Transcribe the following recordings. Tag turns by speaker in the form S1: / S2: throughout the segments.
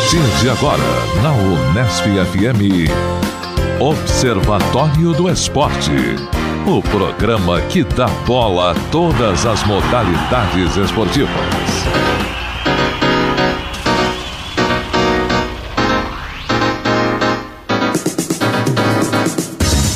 S1: partir de agora, na Unesp FM, Observatório do Esporte. O programa que dá bola a todas as modalidades esportivas.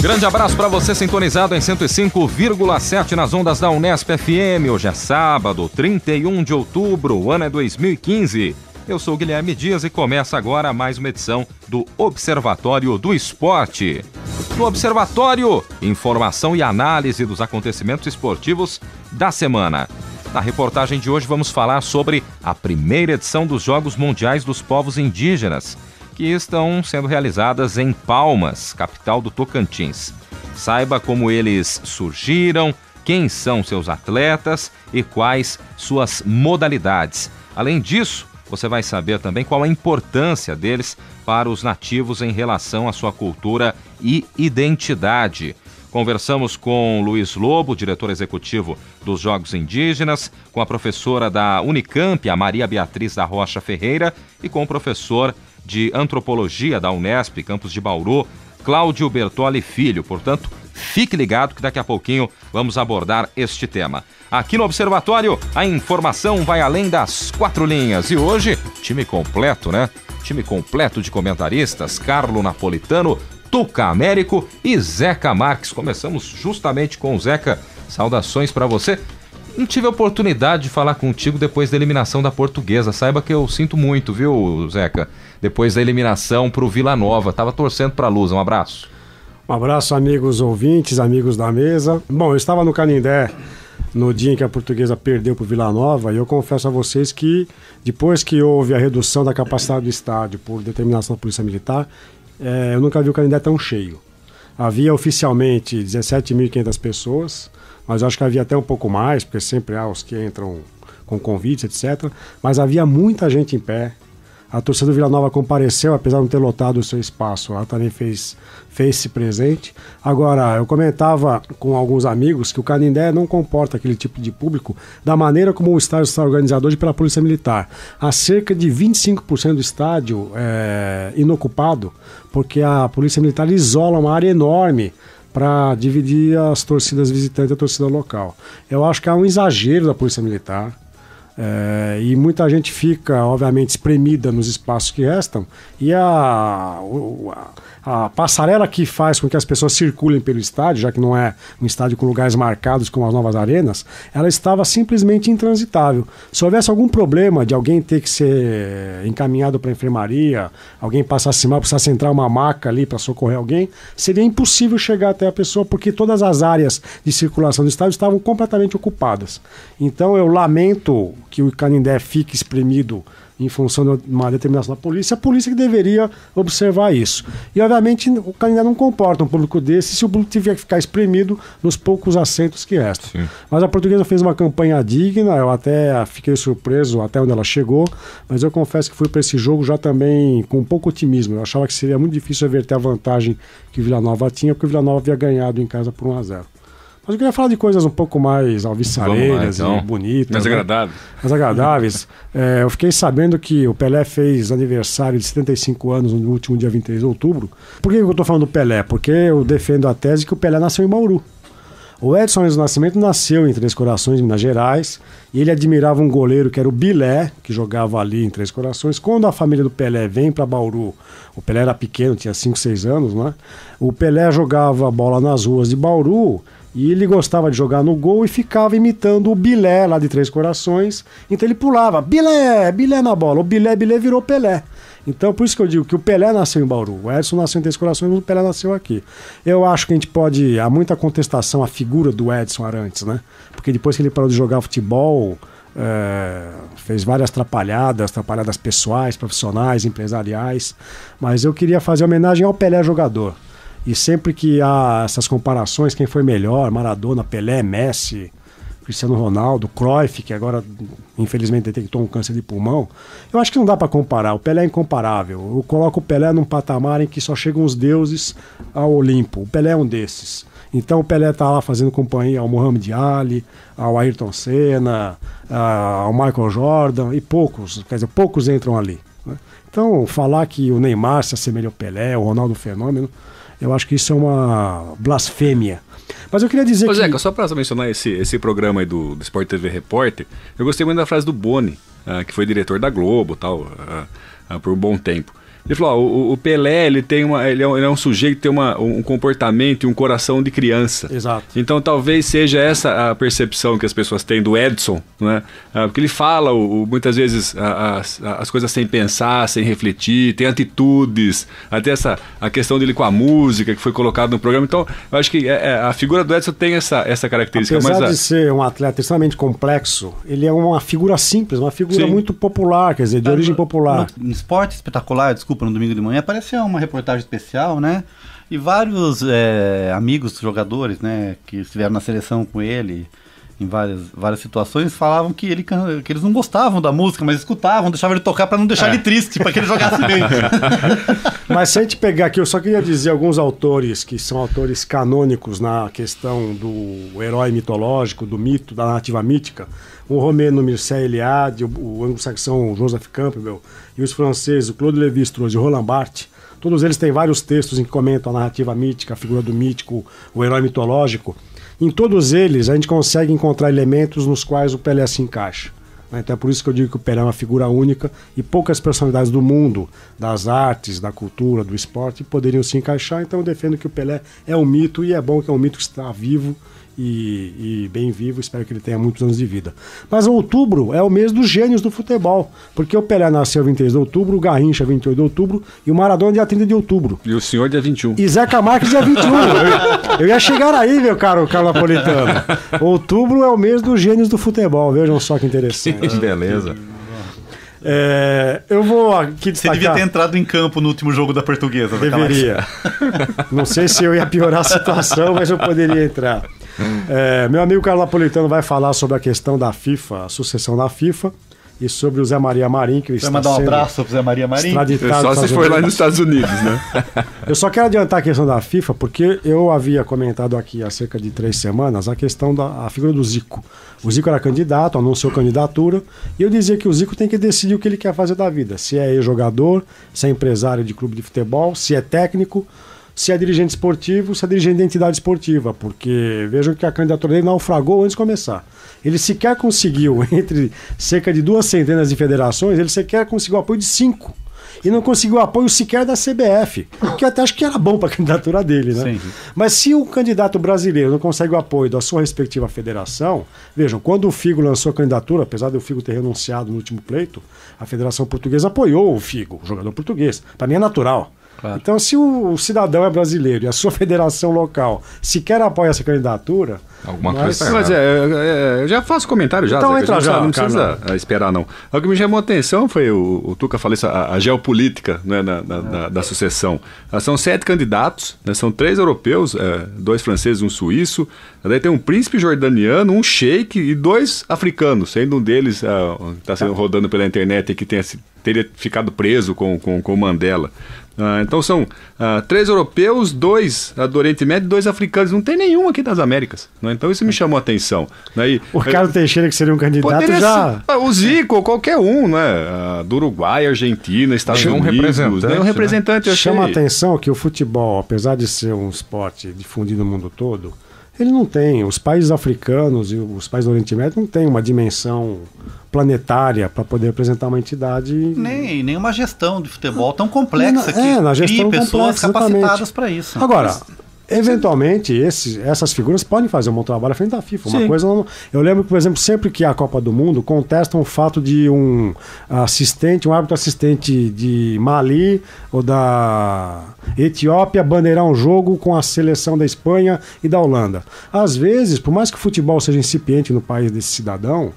S2: Grande abraço para você sintonizado em 105,7 nas ondas da Unesp FM. Hoje é sábado, 31 de outubro, o ano é 2015. Eu sou o Guilherme Dias e começa agora mais uma edição do Observatório do Esporte. No Observatório, informação e análise dos acontecimentos esportivos da semana. Na reportagem de hoje vamos falar sobre a primeira edição dos Jogos Mundiais dos Povos Indígenas, que estão sendo realizadas em Palmas, capital do Tocantins. Saiba como eles surgiram, quem são seus atletas e quais suas modalidades. Além disso, você vai saber também qual a importância deles para os nativos em relação à sua cultura e identidade. Conversamos com Luiz Lobo, diretor executivo dos Jogos Indígenas, com a professora da Unicamp, a Maria Beatriz da Rocha Ferreira, e com o professor de Antropologia da Unesp, campus de Bauru, Cláudio Bertoli Filho. Portanto, fique ligado que daqui a pouquinho vamos abordar este tema. Aqui no Observatório, a informação vai além das quatro linhas. E hoje, time completo, né? Time completo de comentaristas, Carlo Napolitano, Tuca Américo e Zeca Marques. Começamos justamente com o Zeca. Saudações para você. Não tive a oportunidade de falar contigo depois da eliminação da Portuguesa. Saiba que eu sinto muito, viu, Zeca? Depois da eliminação pro Vila Nova. Tava torcendo pra Luz. Um abraço.
S3: Um abraço, amigos ouvintes, amigos da mesa. Bom, eu estava no Canindé no dia em que a Portuguesa perdeu pro Vila Nova, e eu confesso a vocês que depois que houve a redução da capacidade do estádio por determinação da Polícia Militar, eu nunca vi o Canindé tão cheio. Havia oficialmente 17.500 pessoas, mas eu acho que havia até um pouco mais, porque sempre há os que entram com convites, etc. Mas havia muita gente em pé. A torcida do Vila Nova compareceu, apesar de não ter lotado o seu espaço. Ela também fez-se presente. Agora, eu comentava com alguns amigos que o Canindé não comporta aquele tipo de público da maneira como o estádio está organizado hoje pela Polícia Militar. Há cerca de 25% do estádio inocupado, porque a Polícia Militar isola uma área enorme para dividir as torcidas visitantes e a torcida local. Eu acho que há um exagero da Polícia Militar. E muita gente fica, obviamente, espremida nos espaços que restam, e a passarela que faz com que as pessoas circulem pelo estádio, já que não é um estádio com lugares marcados como as novas arenas, ela estava simplesmente intransitável. Se houvesse algum problema de alguém ter que ser encaminhado para a enfermaria, alguém passasse mal, precisasse entrar uma maca ali para socorrer alguém, seria impossível chegar até a pessoa, porque todas as áreas de circulação do estádio estavam completamente ocupadas. Então eu lamento que o Canindé fique espremido em função de uma determinação da polícia, a polícia que deveria observar isso. E, obviamente, o Canindé não comporta um público desse se o público tiver que ficar espremido nos poucos assentos que restam. Sim. Mas a Portuguesa fez uma campanha digna, eu até fiquei surpreso até onde ela chegou, mas eu confesso que fui para esse jogo já também com um pouco otimismo. Eu achava que seria muito difícil reverter a vantagem que o Vila Nova tinha, porque o Vila Nova havia ganhado em casa por 1-0. Mas eu queria falar de coisas um pouco mais alvissareiras, então, e bonitas.
S2: Mais agradáveis.
S3: Mais agradáveis. Eu fiquei sabendo que o Pelé fez aniversário de 75 anos no último dia 23 de outubro. Por que eu estou falando do Pelé? Porque eu defendo a tese que o Pelé nasceu em Bauru. O Edson Arantes do Nascimento nasceu em Três Corações, Minas Gerais, e ele admirava um goleiro que era o Bilé, que jogava ali em Três Corações. Quando a família do Pelé vem para Bauru, o Pelé era pequeno, tinha 5, 6 anos, né? O Pelé jogava bola nas ruas de Bauru, e ele gostava de jogar no gol e ficava imitando o Bilé lá de Três Corações. Então ele pulava, Bilé, Bilé na bola. O Bilé virou Pelé. Então por isso que eu digo que o Pelé nasceu em Bauru. O Edson nasceu em Três Corações, mas o Pelé nasceu aqui. Eu acho que a gente pode... Há muita contestação à figura do Edson Arantes, né? Porque depois que ele parou de jogar futebol, fez várias atrapalhadas pessoais, profissionais, empresariais. Mas eu queria fazer homenagem ao Pelé jogador. E sempre que há essas comparações, quem foi melhor, Maradona, Pelé, Messi, Cristiano Ronaldo, Cruyff, que agora infelizmente detectou um câncer de pulmão, eu acho que não dá para comparar. O Pelé é incomparável. Eu coloco o Pelé num patamar em que só chegam os deuses ao Olimpo. O Pelé é um desses. Então o Pelé está lá fazendo companhia ao Muhammad Ali, ao Ayrton Senna, ao Michael Jordan, e poucos entram ali. né? Então, falar que o Neymar se assemelha ao Pelé, o Ronaldo Fenômeno, eu acho que isso é uma blasfêmia. Mas eu queria dizer
S4: Zeca, só para mencionar esse programa aí do Sport TV Repórter, eu gostei muito da frase do Boni, que foi diretor da Globo tal, por um bom tempo. Ele falou, o Pelé, ele é um sujeito que tem um comportamento e um coração de criança.
S3: Exato.
S4: Então talvez seja essa a percepção que as pessoas têm do Edson, né? Porque ele fala muitas vezes as coisas sem pensar, sem refletir, tem atitudes, até a questão dele com a música que foi colocada no programa. Então eu acho que a figura do Edson tem essa característica.
S3: Apesar de ser um atleta extremamente complexo, ele é uma figura simples, uma figura muito popular, quer dizer, de origem popular.
S5: No Esporte Espetacular, desculpa, no domingo de manhã, apareceu uma reportagem especial, né? E vários amigos jogadores, né, que estiveram na seleção com ele em várias situações, falavam que eles não gostavam da música, mas escutavam, deixavam ele tocar para não deixar ele triste, para que ele jogasse bem.
S3: Mas se a gente pegar aqui, eu só queria dizer alguns autores que são autores canônicos na questão do herói mitológico, do mito, da narrativa mítica. O romeno Mircea Eliade, o anglo-saxão Joseph Campbell e os franceses, o Claude Lévi-Strauss e o Roland Barthes. Todos eles têm vários textos em que comentam a narrativa mítica, a figura do mítico, o herói mitológico. Em todos eles, a gente consegue encontrar elementos nos quais o Pelé se encaixa. Então é por isso que eu digo que o Pelé é uma figura única e poucas personalidades do mundo, das artes, da cultura, do esporte, poderiam se encaixar. Então eu defendo que o Pelé é um mito e é bom que é um mito que está vivo e bem vivo, espero que ele tenha muitos anos de vida. Mas outubro é o mês dos gênios do futebol, porque o Pelé nasceu 23 de outubro, o Garrincha 28 de outubro e o Maradona dia 30 de outubro.
S4: E o senhor dia 21.
S3: E Zeca Marques dia 21. Eu ia chegar aí, meu caro Carlos Napolitano. Outubro é o mês dos gênios do futebol, vejam só que interessante.
S2: Que beleza.
S3: Eu vou aqui destacar...
S5: Você devia ter entrado em campo no último jogo da Portuguesa.
S3: Deveria. Não sei se eu ia piorar a situação, mas eu poderia entrar. Meu amigo Carlos Napolitano vai falar sobre a questão da FIFA, a sucessão da FIFA, e sobre o Zé Maria Marim, que está
S5: mandar um abraço pro Zé Maria Marim?
S4: Só se for lá nos Estados Unidos, né?
S3: Eu só quero adiantar a questão da FIFA, porque eu havia comentado aqui há cerca de 3 semanas a questão da figura do Zico. O Zico era candidato, anunciou candidatura, e eu dizia que o Zico tem que decidir o que ele quer fazer da vida. Se é jogador, se é empresário de clube de futebol, se é técnico, se é dirigente esportivo, se é dirigente de entidade esportiva, porque vejam que a candidatura dele naufragou antes de começar. Ele sequer conseguiu, entre cerca de 2 centenas de federações, ele sequer conseguiu o apoio de 5. E não conseguiu o apoio sequer da CBF, que eu até acho que era bom para a candidatura dele, né? Sim. Mas se o candidato brasileiro não consegue o apoio da sua respectiva federação, vejam, quando o Figo lançou a candidatura, apesar de o Figo ter renunciado no último pleito, a Federação Portuguesa apoiou o Figo, o jogador português. Para mim é natural. Claro. Então, se o cidadão é brasileiro e a sua federação local sequer apoia essa candidatura...
S2: Alguma coisa.
S4: Mas eu já faço comentário já.
S3: Então entra já,
S4: não precisa esperar, não. O que me chamou a atenção foi o Tuca falou isso, a geopolítica, né, da sucessão. São 7 candidatos, né, são 3 europeus, 2 franceses, um suíço. Daí tem um príncipe jordaniano, um sheik e 2 africanos, sendo um deles está sendo rodando pela internet e que teria ficado preso com o Mandela. Então são 3 europeus, 2 do Oriente Médio e 2 africanos. Não tem nenhum aqui das Américas, né? Então isso me chamou a atenção.
S3: O Carlos Teixeira, que seria um candidato, já...
S4: O Zico, qualquer um, né? Do Uruguai, Argentina, Estados Unidos.
S2: Um representante.
S3: Chama a atenção que o futebol, apesar de ser um esporte difundido no mundo todo, ele não tem. Os países africanos e os países do Oriente Médio não têm uma dimensão planetária para poder representar uma entidade...
S5: Nem uma gestão de futebol tão complexa
S3: na gestão
S5: cria pessoas
S3: complexa,
S5: capacitadas para isso.
S3: Agora, eventualmente, essas figuras podem fazer um bom trabalho à frente da FIFA. Uma coisa eu lembro que, por exemplo, sempre que há a Copa do Mundo, contestam o fato de um árbitro assistente de Mali ou da Etiópia bandeirar um jogo com a seleção da Espanha e da Holanda. Às vezes, por mais que o futebol seja incipiente no país desse cidadão,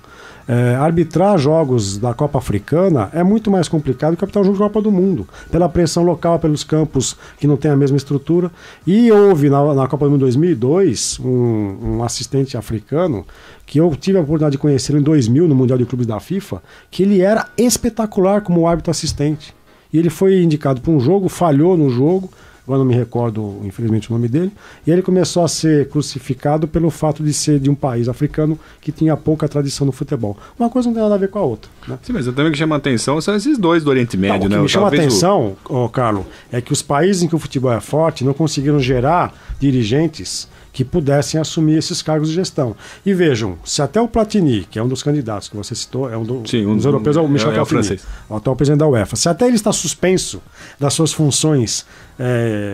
S3: arbitrar jogos da Copa Africana é muito mais complicado que arbitrar um jogo de Copa do Mundo, pela pressão local, pelos campos que não têm a mesma estrutura. E houve na Copa do Mundo 2002 um assistente africano que eu tive a oportunidade de conhecer em 2000 no Mundial de Clubes da FIFA, que ele era espetacular como árbitro assistente. E ele foi indicado para um jogo, falhou no jogo. eu não me recordo, infelizmente, o nome dele, e ele começou a ser crucificado pelo fato de ser de um país africano que tinha pouca tradição no futebol. Uma coisa não tem nada a ver com a outra, né?
S4: Sim, mas também o que chama atenção são esses dois do Oriente Médio,
S3: O
S4: né?
S3: que me chama
S4: Talvez
S3: atenção, Carlos, é que os países em que o futebol é forte não conseguiram gerar dirigentes que pudessem assumir esses cargos de gestão. E vejam, se até o Platini, que é um dos candidatos que você citou, é um dos europeus, é o Michel Platini,
S4: francês,
S3: o atual presidente da UEFA, se até ele está suspenso das suas funções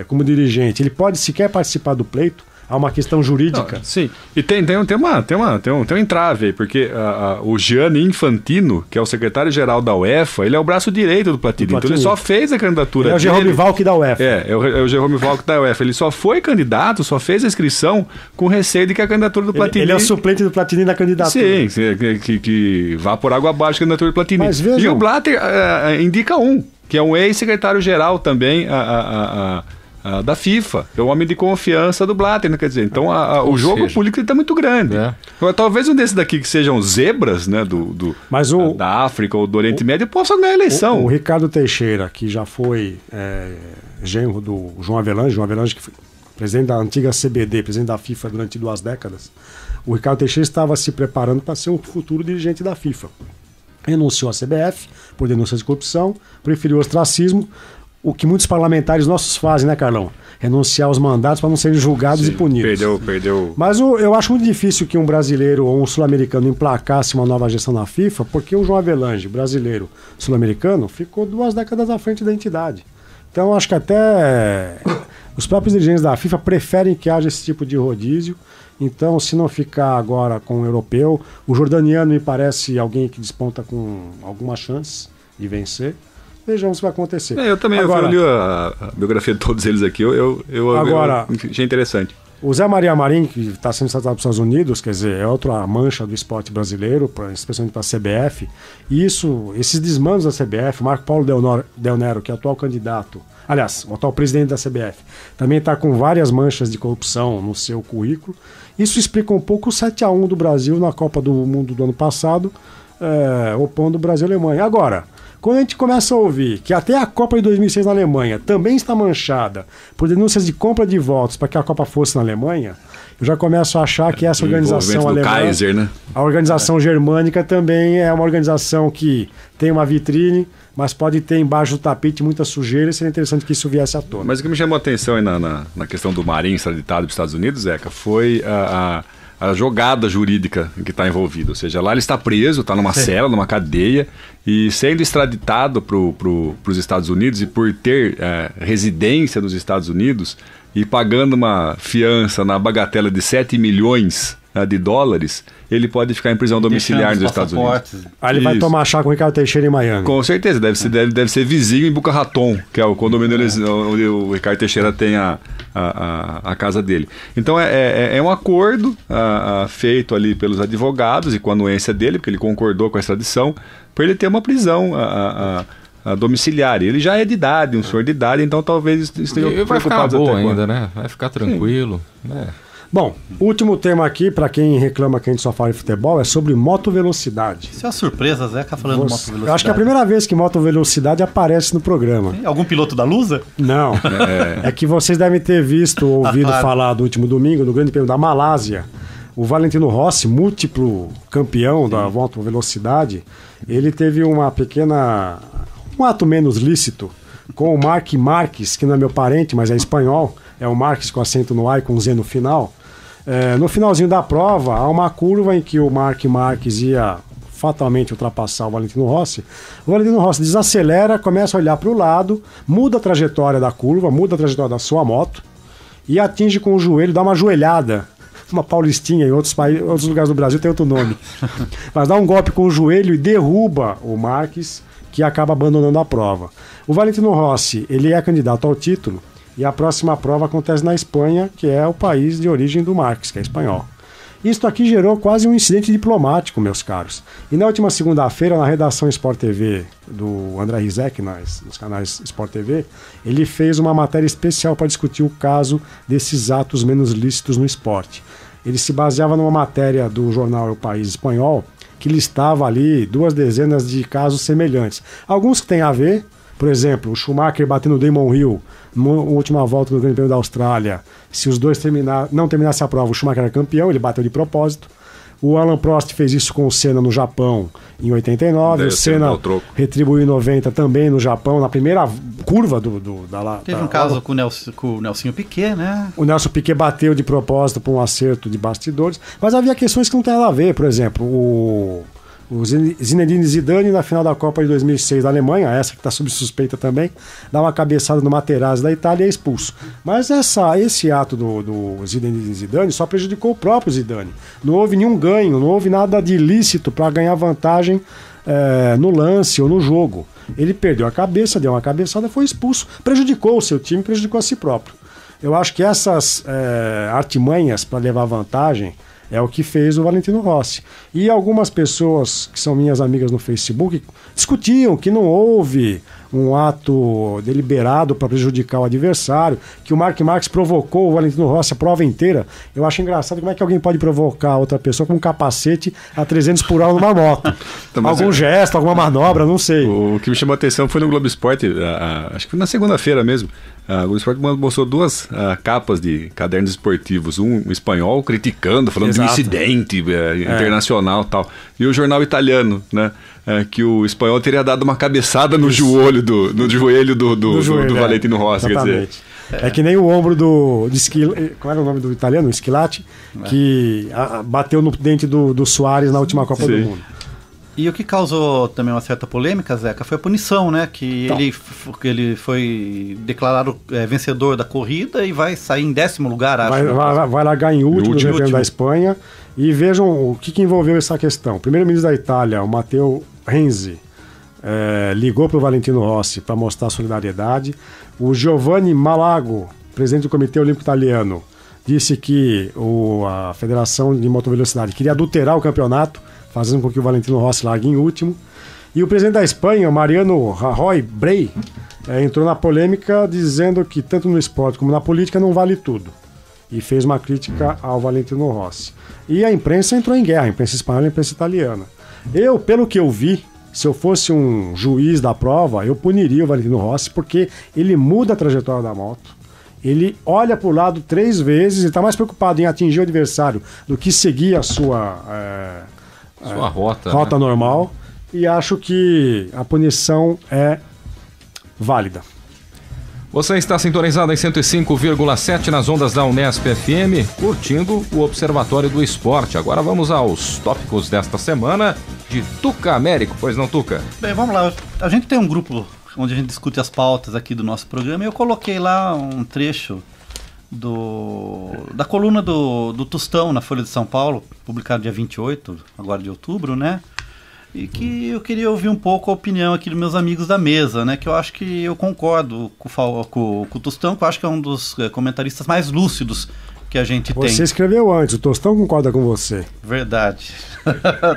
S3: como dirigente, ele pode sequer participar do pleito. Há uma questão jurídica.
S4: Não, sim, e tem um entrave aí, porque o Gianni Infantino, que é o secretário-geral da UEFA, ele é o braço direito do Platini. Então ele só fez a candidatura
S3: dele. É o Jerome Valk da UEFA.
S4: É o Jerome Valk da UEFA. Ele só foi candidato, só fez a inscrição com receio de que a candidatura do Platini...
S3: Ele é o suplente do Platini na candidatura.
S4: Sim, que vá por água abaixo a candidatura do Platini.
S3: Mas vejam...
S4: E o Blatter indica que é um ex-secretário-geral também da FIFA, é o homem de confiança do Blatter, né? Quer dizer, então o jogo político está muito grande. Talvez um desses daqui que sejam zebras, né, da África ou do Oriente Médio possa ganhar a eleição.
S3: O Ricardo Teixeira, que já foi genro do João Avelange, que foi presidente da antiga CBD, presidente da FIFA durante 2 décadas, o Ricardo Teixeira estava se preparando para ser um futuro dirigente da FIFA. Renunciou à CBF por denúncias de corrupção, preferiu o ostracismo. O que muitos parlamentares nossos fazem, né, Carlão? Renunciar aos mandatos para não serem julgados e punidos.
S4: Perdeu.
S3: Mas eu acho muito difícil que um brasileiro ou um sul-americano emplacasse uma nova gestão na FIFA, porque o João Avelange, brasileiro sul-americano, ficou 2 décadas à frente da entidade. Então, acho que até os próprios dirigentes da FIFA preferem que haja esse tipo de rodízio. Então, se não ficar agora com o europeu, o jordaniano me parece alguém que desponta com alguma chance de vencer. Vejamos o que vai acontecer.
S4: Eu também eu li a biografia de todos eles aqui, eu achei interessante.
S3: O Zé Maria Marim, que está sendo tratado para os Estados Unidos, quer dizer, é outra mancha do esporte brasileiro, especialmente para a CBF. E esses desmandos da CBF, o Marco Paulo Del Nero, que é o atual candidato, aliás, o atual presidente da CBF, também está com várias manchas de corrupção no seu currículo. Isso explica um pouco o 7-1 do Brasil na Copa do Mundo do ano passado, opondo o Brasil e a Alemanha. Agora, quando a gente começa a ouvir que até a Copa de 2006 na Alemanha também está manchada por denúncias de compra de votos para que a Copa fosse na Alemanha, eu já começo a achar que essa organização alemã,
S4: Kaiser, né?
S3: A organização germânica também é uma organização que tem uma vitrine, mas pode ter embaixo do tapete muita sujeira, e seria interessante que isso viesse à tona.
S4: Mas o que me chamou a atenção aí na questão do Marinho extraditado dos Estados Unidos, Zeca, foi a jogada jurídica que está envolvida. Ou seja, lá ele está preso, está numa cela, numa cadeia, e sendo extraditado para os Estados Unidos e por ter residência nos Estados Unidos e pagando uma fiança na bagatela de 7 milhões de dólares, ele pode ficar em prisão domiciliar nos Estados Unidos.
S3: Aí ele vai tomar chá com o Ricardo Teixeira em Miami.
S4: Com certeza, deve ser vizinho em Boca Raton, que é o condomínio onde o Ricardo Teixeira tem a casa dele. Então é um acordo feito ali pelos advogados e com a anuência dele, porque ele concordou com a extradição, para ele ter uma prisão domiciliar. Ele já é de idade, um senhor de idade, então talvez esteja preocupado.
S2: Vai ficar boa ainda, né? Vai ficar tranquilo, né?
S3: Bom, último tema aqui, para quem reclama que a gente só fala de futebol, é sobre motovelocidade.
S5: Isso é uma surpresa, Zeca, falando de motovelocidade.
S3: Eu acho que é a primeira vez que motovelocidade aparece no programa.
S5: Algum piloto da Lusa?
S3: Não. É que vocês devem ter visto ou ouvido falar do último domingo, no Grande Prêmio da Malásia. O Valentino Rossi, múltiplo campeão da motovelocidade, ele teve um ato menos lícito com o Marc Marques, que não é meu parente, mas é espanhol. É o Marques com acento no A e com Z no final. No finalzinho da prova, há uma curva em que o Marc Marques ia fatalmente ultrapassar o Valentino Rossi. O Valentino Rossi desacelera, começa a olhar para o lado, muda a trajetória da curva, muda a trajetória da sua moto e atinge com o joelho, dá uma joelhada. Uma paulistinha, em outros lugares do Brasil tem outro nome. Mas dá um golpe com o joelho e derruba o Marques, que acaba abandonando a prova. O Valentino Rossi, ele é candidato ao título. E a próxima prova acontece na Espanha, que é o país de origem do Marques, que é espanhol. Isto aqui gerou quase um incidente diplomático, meus caros. E na última segunda-feira, na redação Sport TV do André Rizek, nos canais Sport TV, ele fez uma matéria especial para discutir o caso desses atos menos lícitos no esporte. Ele se baseava numa matéria do jornal O País Espanhol, que listava ali 2 dezenas de casos semelhantes. Alguns que têm a ver, Por exemplo, o Schumacher batendo o Damon Hill na última volta do Grande Prêmio da Austrália. Se os dois não terminassem a prova, o Schumacher era campeão, ele bateu de propósito. O Alan Prost fez isso com o Senna no Japão em 89. O Senna retribuiu em 90 também no Japão, na primeira curva
S5: Teve um caso com o Nelsinho Piquet, né?
S3: O Nelson Piquet bateu de propósito por um acerto de bastidores, mas havia questões que não tem nada a ver. Por exemplo, o Zinedine Zidane, na final da Copa de 2006 da Alemanha, essa que está sob suspeita também, dá uma cabeçada no Materazzi da Itália e é expulso. Mas esse ato do Zinedine Zidane só prejudicou o próprio Zidane. Não houve nenhum ganho, não houve nada de ilícito para ganhar vantagem no lance ou no jogo. Ele perdeu a cabeça, deu uma cabeçada, foi expulso, prejudicou o seu time, prejudicou a si próprio. Eu acho que essas artimanhas para levar vantagem é o que fez o Valentino Rossi. E algumas pessoas que são minhas amigas no Facebook discutiam que não houve um ato deliberado para prejudicar o adversário, que o Mark Marques provocou o Valentino Rossi a prova inteira. Eu acho engraçado como é que alguém pode provocar outra pessoa com um capacete a 300 por hora numa moto. Algum gesto, alguma manobra, não sei.
S4: O que me chamou a atenção foi no Globo Esporte, acho que foi na segunda-feira mesmo. O Globo Esporte mostrou duas capas de cadernos esportivos, um espanhol criticando, falando de um incidente internacional e tal, e o jornal italiano, né? Que o espanhol teria dado uma cabeçada no joelho do Valentino Rossi. Quer dizer.
S3: É que nem o ombro do qual era o nome do italiano? Schillaci, que bateu no dente do Soares na última Copa do Mundo.
S5: E o que causou também uma certa polêmica, Zeca, foi a punição, né? Que ele foi declarado vencedor da corrida e vai sair em 10º lugar, acho.
S3: Vai largar em último no Grande Prêmio da Espanha. E vejam o que envolveu essa questão. O primeiro-ministro da Itália, o Matteo Renzi, ligou para o Valentino Rossi para mostrar solidariedade. O Giovanni Malago, presidente do Comitê Olímpico Italiano, disse que a Federação de Motovelocidade queria adulterar o campeonato, fazendo com que o Valentino Rossi largue em último. E o presidente da Espanha, Mariano Rajoy Brey, entrou na polêmica dizendo que tanto no esporte como na política não vale tudo. E fez uma crítica ao Valentino Rossi. E a imprensa entrou em guerra, a imprensa espanhola e a imprensa italiana. Pelo que eu vi, se eu fosse um juiz da prova, eu puniria o Valentino Rossi, porque ele muda a trajetória da moto. Ele olha para o lado 3 vezes, ele está mais preocupado em atingir o adversário do que seguir a sua rota normal. E acho que a punição é válida.
S2: Você está sintonizado em 105,7 nas ondas da Unesp FM, curtindo o Observatório do Esporte. Agora vamos aos tópicos desta semana de Tuca Américo, pois não, Tuca?
S5: Bem, vamos lá. A gente tem um grupo onde a gente discute as pautas aqui do nosso programa e eu coloquei lá um trecho da coluna do Tostão na Folha de São Paulo, publicado dia 28, agora de outubro, né? E que eu queria ouvir um pouco a opinião aqui dos meus amigos da mesa, né? Que eu acho que eu concordo com o Tostão, que eu acho que é um dos comentaristas mais lúcidos que a gente tem.
S3: Você escreveu antes, o Tostão concorda com você.
S5: Verdade.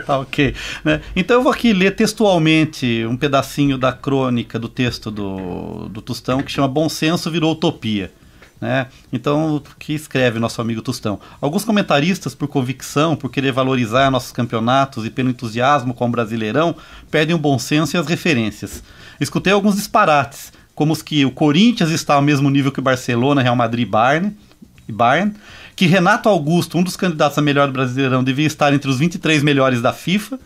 S5: Tá ok. Né? Então eu vou aqui ler textualmente um pedacinho da crônica do texto do Tostão, que chama Bom Senso Virou Utopia. Né? Então, o que escreve nosso amigo Tostão? Alguns comentaristas, por convicção, por querer valorizar nossos campeonatos e pelo entusiasmo com o Brasileirão, perdem o bom senso e as referências. Escutei alguns disparates, como os que o Corinthians está ao mesmo nível que o Barcelona, Real Madrid e Bayern, que Renato Augusto, um dos candidatos a melhor do Brasileirão, devia estar entre os 23 melhores da FIFA,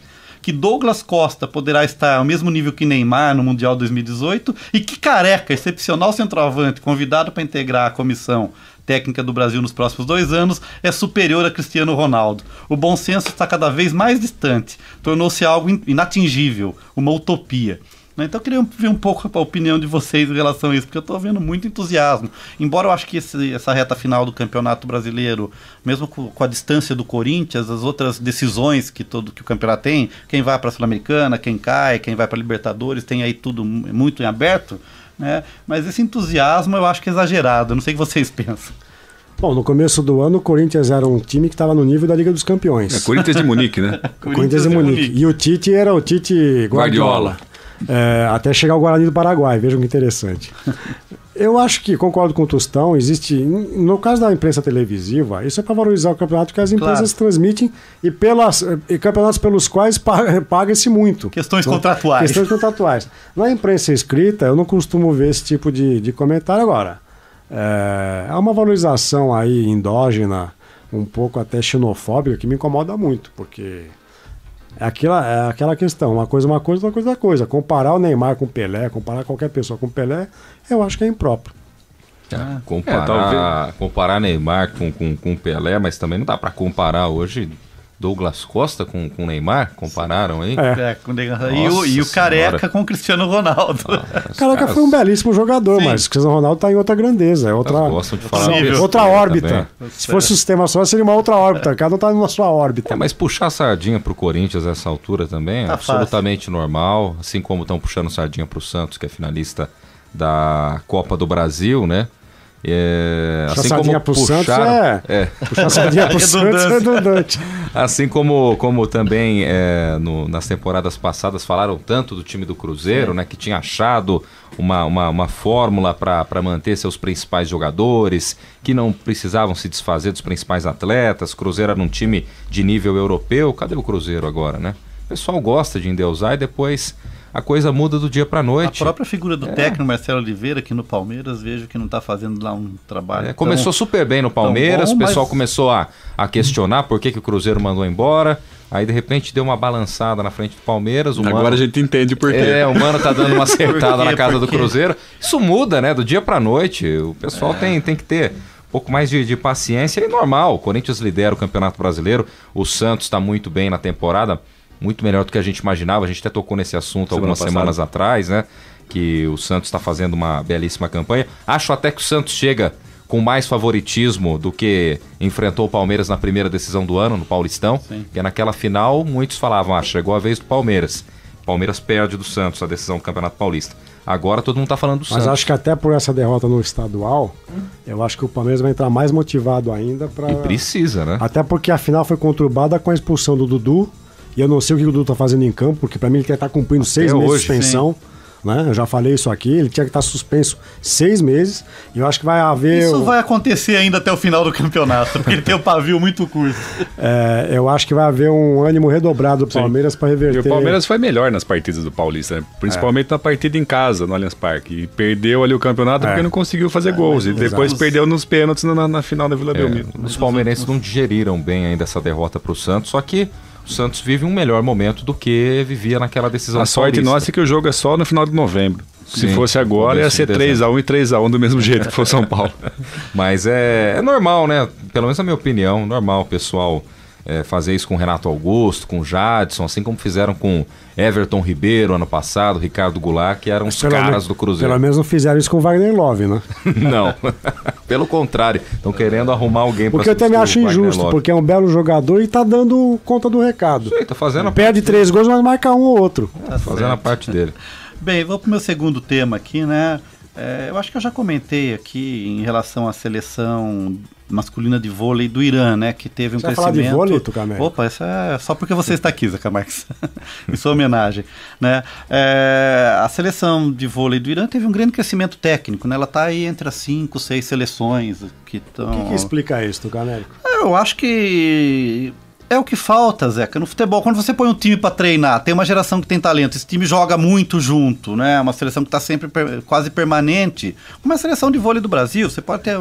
S5: que Douglas Costa poderá estar ao mesmo nível que Neymar no Mundial 2018 e que Careca, excepcional centroavante, convidado para integrar a comissão técnica do Brasil nos próximos 2 anos, é superior a Cristiano Ronaldo. O bom senso está cada vez mais distante, tornou-se algo inatingível, uma utopia. Então eu queria ver um pouco a opinião de vocês em relação a isso, porque eu estou vendo muito entusiasmo. Embora eu acho que essa reta final do Campeonato Brasileiro, mesmo com a distância do Corinthians, as outras decisões que o campeonato tem, quem vai para a Sul-Americana, quem cai, quem vai para a Libertadores, tem aí tudo muito em aberto, né? Mas esse entusiasmo eu acho que é exagerado, eu não sei o que vocês pensam.
S3: Bom, no começo do ano o Corinthians era um time que estava no nível da Liga dos Campeões.
S4: Corinthians de Munique, né?
S3: Corinthians de Munique. E o Tite era o Tite Guardiola. Até chegar o Guarani do Paraguai, vejam que interessante. Eu acho que, concordo com o Tostão, existe, no caso da imprensa televisiva, isso é para valorizar o campeonato que as empresas transmitem e campeonatos pelos quais paga-se muito.
S5: Questões contratuais.
S3: Questões contratuais. Na imprensa escrita, eu não costumo ver esse tipo de comentário agora. É uma valorização aí endógena, um pouco até xenofóbica, que me incomoda muito, porque é aquela questão, uma coisa, outra coisa. Comparar o Neymar com o Pelé, comparar qualquer pessoa com o Pelé, eu acho que é impróprio.
S2: Comparar Neymar com Pelé, mas também não dá para comparar hoje Douglas Costa com Neymar, compararam aí?
S5: E o Careca com o Cristiano Ronaldo.
S3: O Careca foi um belíssimo jogador, mas o Cristiano Ronaldo está em outra grandeza, é outra órbita. Se fosse um sistema só, seria uma outra órbita, cada um está na sua órbita.
S2: Mas puxar sardinha pro Corinthians nessa altura também é absolutamente normal, assim como estão puxando sardinha pro Santos, que é finalista da Copa do Brasil, né?
S3: Assim como puxar sardinha pro Santos é redundante.
S2: Assim como também nas temporadas passadas falaram tanto do time do Cruzeiro, né, que tinha achado uma fórmula para manter seus principais jogadores, que não precisavam se desfazer dos principais atletas. Cruzeiro era um time de nível europeu. Cadê o Cruzeiro agora, né? O pessoal gosta de endeusar e depois a coisa muda do dia para noite.
S5: A própria figura do técnico Marcelo Oliveira aqui no Palmeiras, vejo que não está fazendo lá um trabalho
S2: começou super bem no Palmeiras, o pessoal começou a questionar por que o Cruzeiro mandou embora, aí de repente deu uma balançada na frente do Palmeiras.
S4: Agora a gente entende por quê.
S2: O Mano tá dando uma acertada na casa do Cruzeiro. Isso muda, né, do dia para noite. O pessoal tem que ter um pouco mais de paciência e normal. O Corinthians lidera o Campeonato Brasileiro, o Santos está muito bem na temporada, muito melhor do que a gente imaginava. A gente até tocou nesse assunto algumas semanas atrás, né? Que o Santos está fazendo uma belíssima campanha. Acho até que o Santos chega com mais favoritismo do que enfrentou o Palmeiras na primeira decisão do ano, no Paulistão. Sim. Porque naquela final, muitos falavam, chegou a vez do Palmeiras. O Palmeiras perde do Santos a decisão do Campeonato Paulista. Agora todo mundo está falando do Santos.
S3: Mas acho que até por essa derrota no estadual, eu acho que o Palmeiras vai entrar mais motivado ainda para.
S2: E precisa, né?
S3: Até porque a final foi conturbada com a expulsão do Dudu. E eu não sei o que o Dudu tá fazendo em campo, porque para mim ele quer estar cumprindo 6 meses de suspensão. Né? Eu já falei isso aqui, ele tinha que estar suspenso 6 meses. E eu acho que vai haver.
S5: Isso vai acontecer ainda até o final do campeonato, porque ele tem o pavio muito curto.
S3: Eu acho que vai haver um ânimo redobrado do Palmeiras para reverter.
S4: E o Palmeiras foi melhor nas partidas do Paulista, né? Principalmente na partida em casa, no Allianz Parque. E perdeu ali o campeonato porque não conseguiu fazer gols. E depois perdeu nos pênaltis na final da Vila Belmiro.
S2: Os palmeirenses não digeriram bem ainda essa derrota para o Santos, só que o Santos vive um melhor momento do que vivia naquela decisão.
S4: A sorte nossa é que o jogo é só no final de novembro. Se fosse agora, ia ser 3-1 e 3-1 do mesmo jeito que foi o São Paulo.
S2: Mas é normal, né? Pelo menos na minha opinião, normal o pessoal fazer isso com o Renato Augusto, com o Jadson, assim como fizeram com Everton Ribeiro ano passado, Ricardo Goulart, que eram os caras do Cruzeiro.
S3: Pelo menos não fizeram isso com o Wagner Love, né?
S2: Não, pelo contrário, estão querendo arrumar alguém para.
S3: Porque eu também acho injusto, porque é um belo jogador e tá dando conta do recado.
S2: Isso aí, tá fazendo
S3: perde 3 gols, mas marca um ou outro.
S2: Tá fazendo a parte dele.
S5: Bem, vou pro meu segundo tema aqui, né? Eu acho que eu já comentei aqui em relação à seleção masculina de vôlei do Irã, né? Que teve um crescimento.
S3: Falar de vôlei, Tucamé?
S5: Opa, isso é só porque você está aqui, Zeca Marques. Em sua homenagem, né? A seleção de vôlei do Irã teve um grande crescimento técnico, né? Ela está aí entre as 5, 6 seleções que estão.
S3: O que explica isso, Tucamé?
S5: Eu acho que é o que falta, Zeca, no futebol. Quando você põe um time para treinar, tem uma geração que tem talento, esse time joga muito junto, né? Uma seleção que está sempre quase permanente. Uma seleção de vôlei do Brasil, você pode ter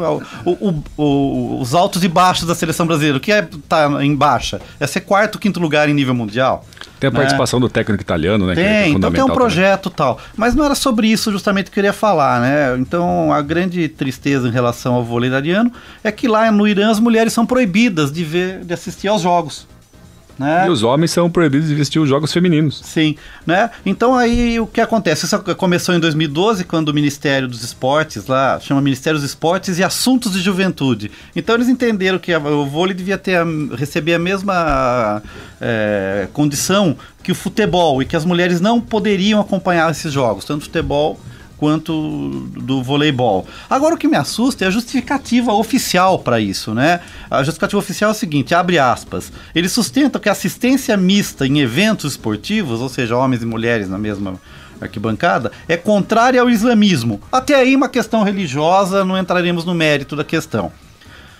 S5: os altos e baixos da seleção brasileira. O que é estar em baixa? É ser 4º, 5º lugar em nível mundial.
S4: Tem a participação do técnico italiano, né?
S5: Tem, então tem um projeto e tal. Mas não era sobre isso justamente que eu queria falar, né? Então, a grande tristeza em relação ao vôlei iraniano é que lá no Irã as mulheres são proibidas de assistir aos jogos. Né?
S4: E os homens são proibidos de assistir os jogos femininos.
S5: Sim, né? Então aí o que acontece? Isso começou em 2012, quando o Ministério dos Esportes, lá chama Ministério dos Esportes e Assuntos de Juventude. Então eles entenderam que o vôlei devia receber a mesma condição que o futebol e que as mulheres não poderiam acompanhar esses jogos, tanto o futebol quanto do voleibol. Agora, o que me assusta é a justificativa oficial para isso, né? A justificativa oficial é o seguinte, abre aspas, eles sustentam que a assistência mista em eventos esportivos, ou seja, homens e mulheres na mesma arquibancada, é contrária ao islamismo. Até aí uma questão religiosa, não entraremos no mérito da questão.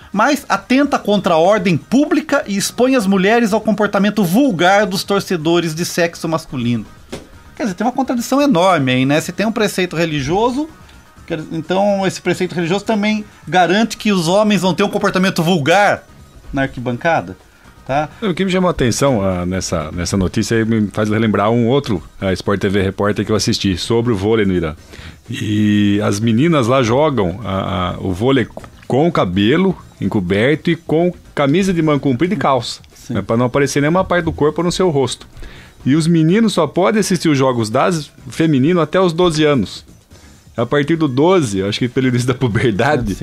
S5: Mas atenta contra a ordem pública e expõe as mulheres ao comportamento vulgar dos torcedores de sexo masculino. Quer dizer, tem uma contradição enorme aí, né? Se tem um preceito religioso, então esse preceito religioso também garante que os homens vão ter um comportamento vulgar na arquibancada, tá?
S4: O que me chamou a atenção nessa notícia aí me faz lembrar um outro Sport TV Repórter que eu assisti sobre o vôlei no Irã. E as meninas lá jogam o vôlei com o cabelo encoberto e com camisa de manga comprida e calça, né, para não aparecer nenhuma parte do corpo no seu rosto. E os meninos só podem assistir os jogos das feminino até os 12 anos. A partir do 12, acho que pelo início da puberdade,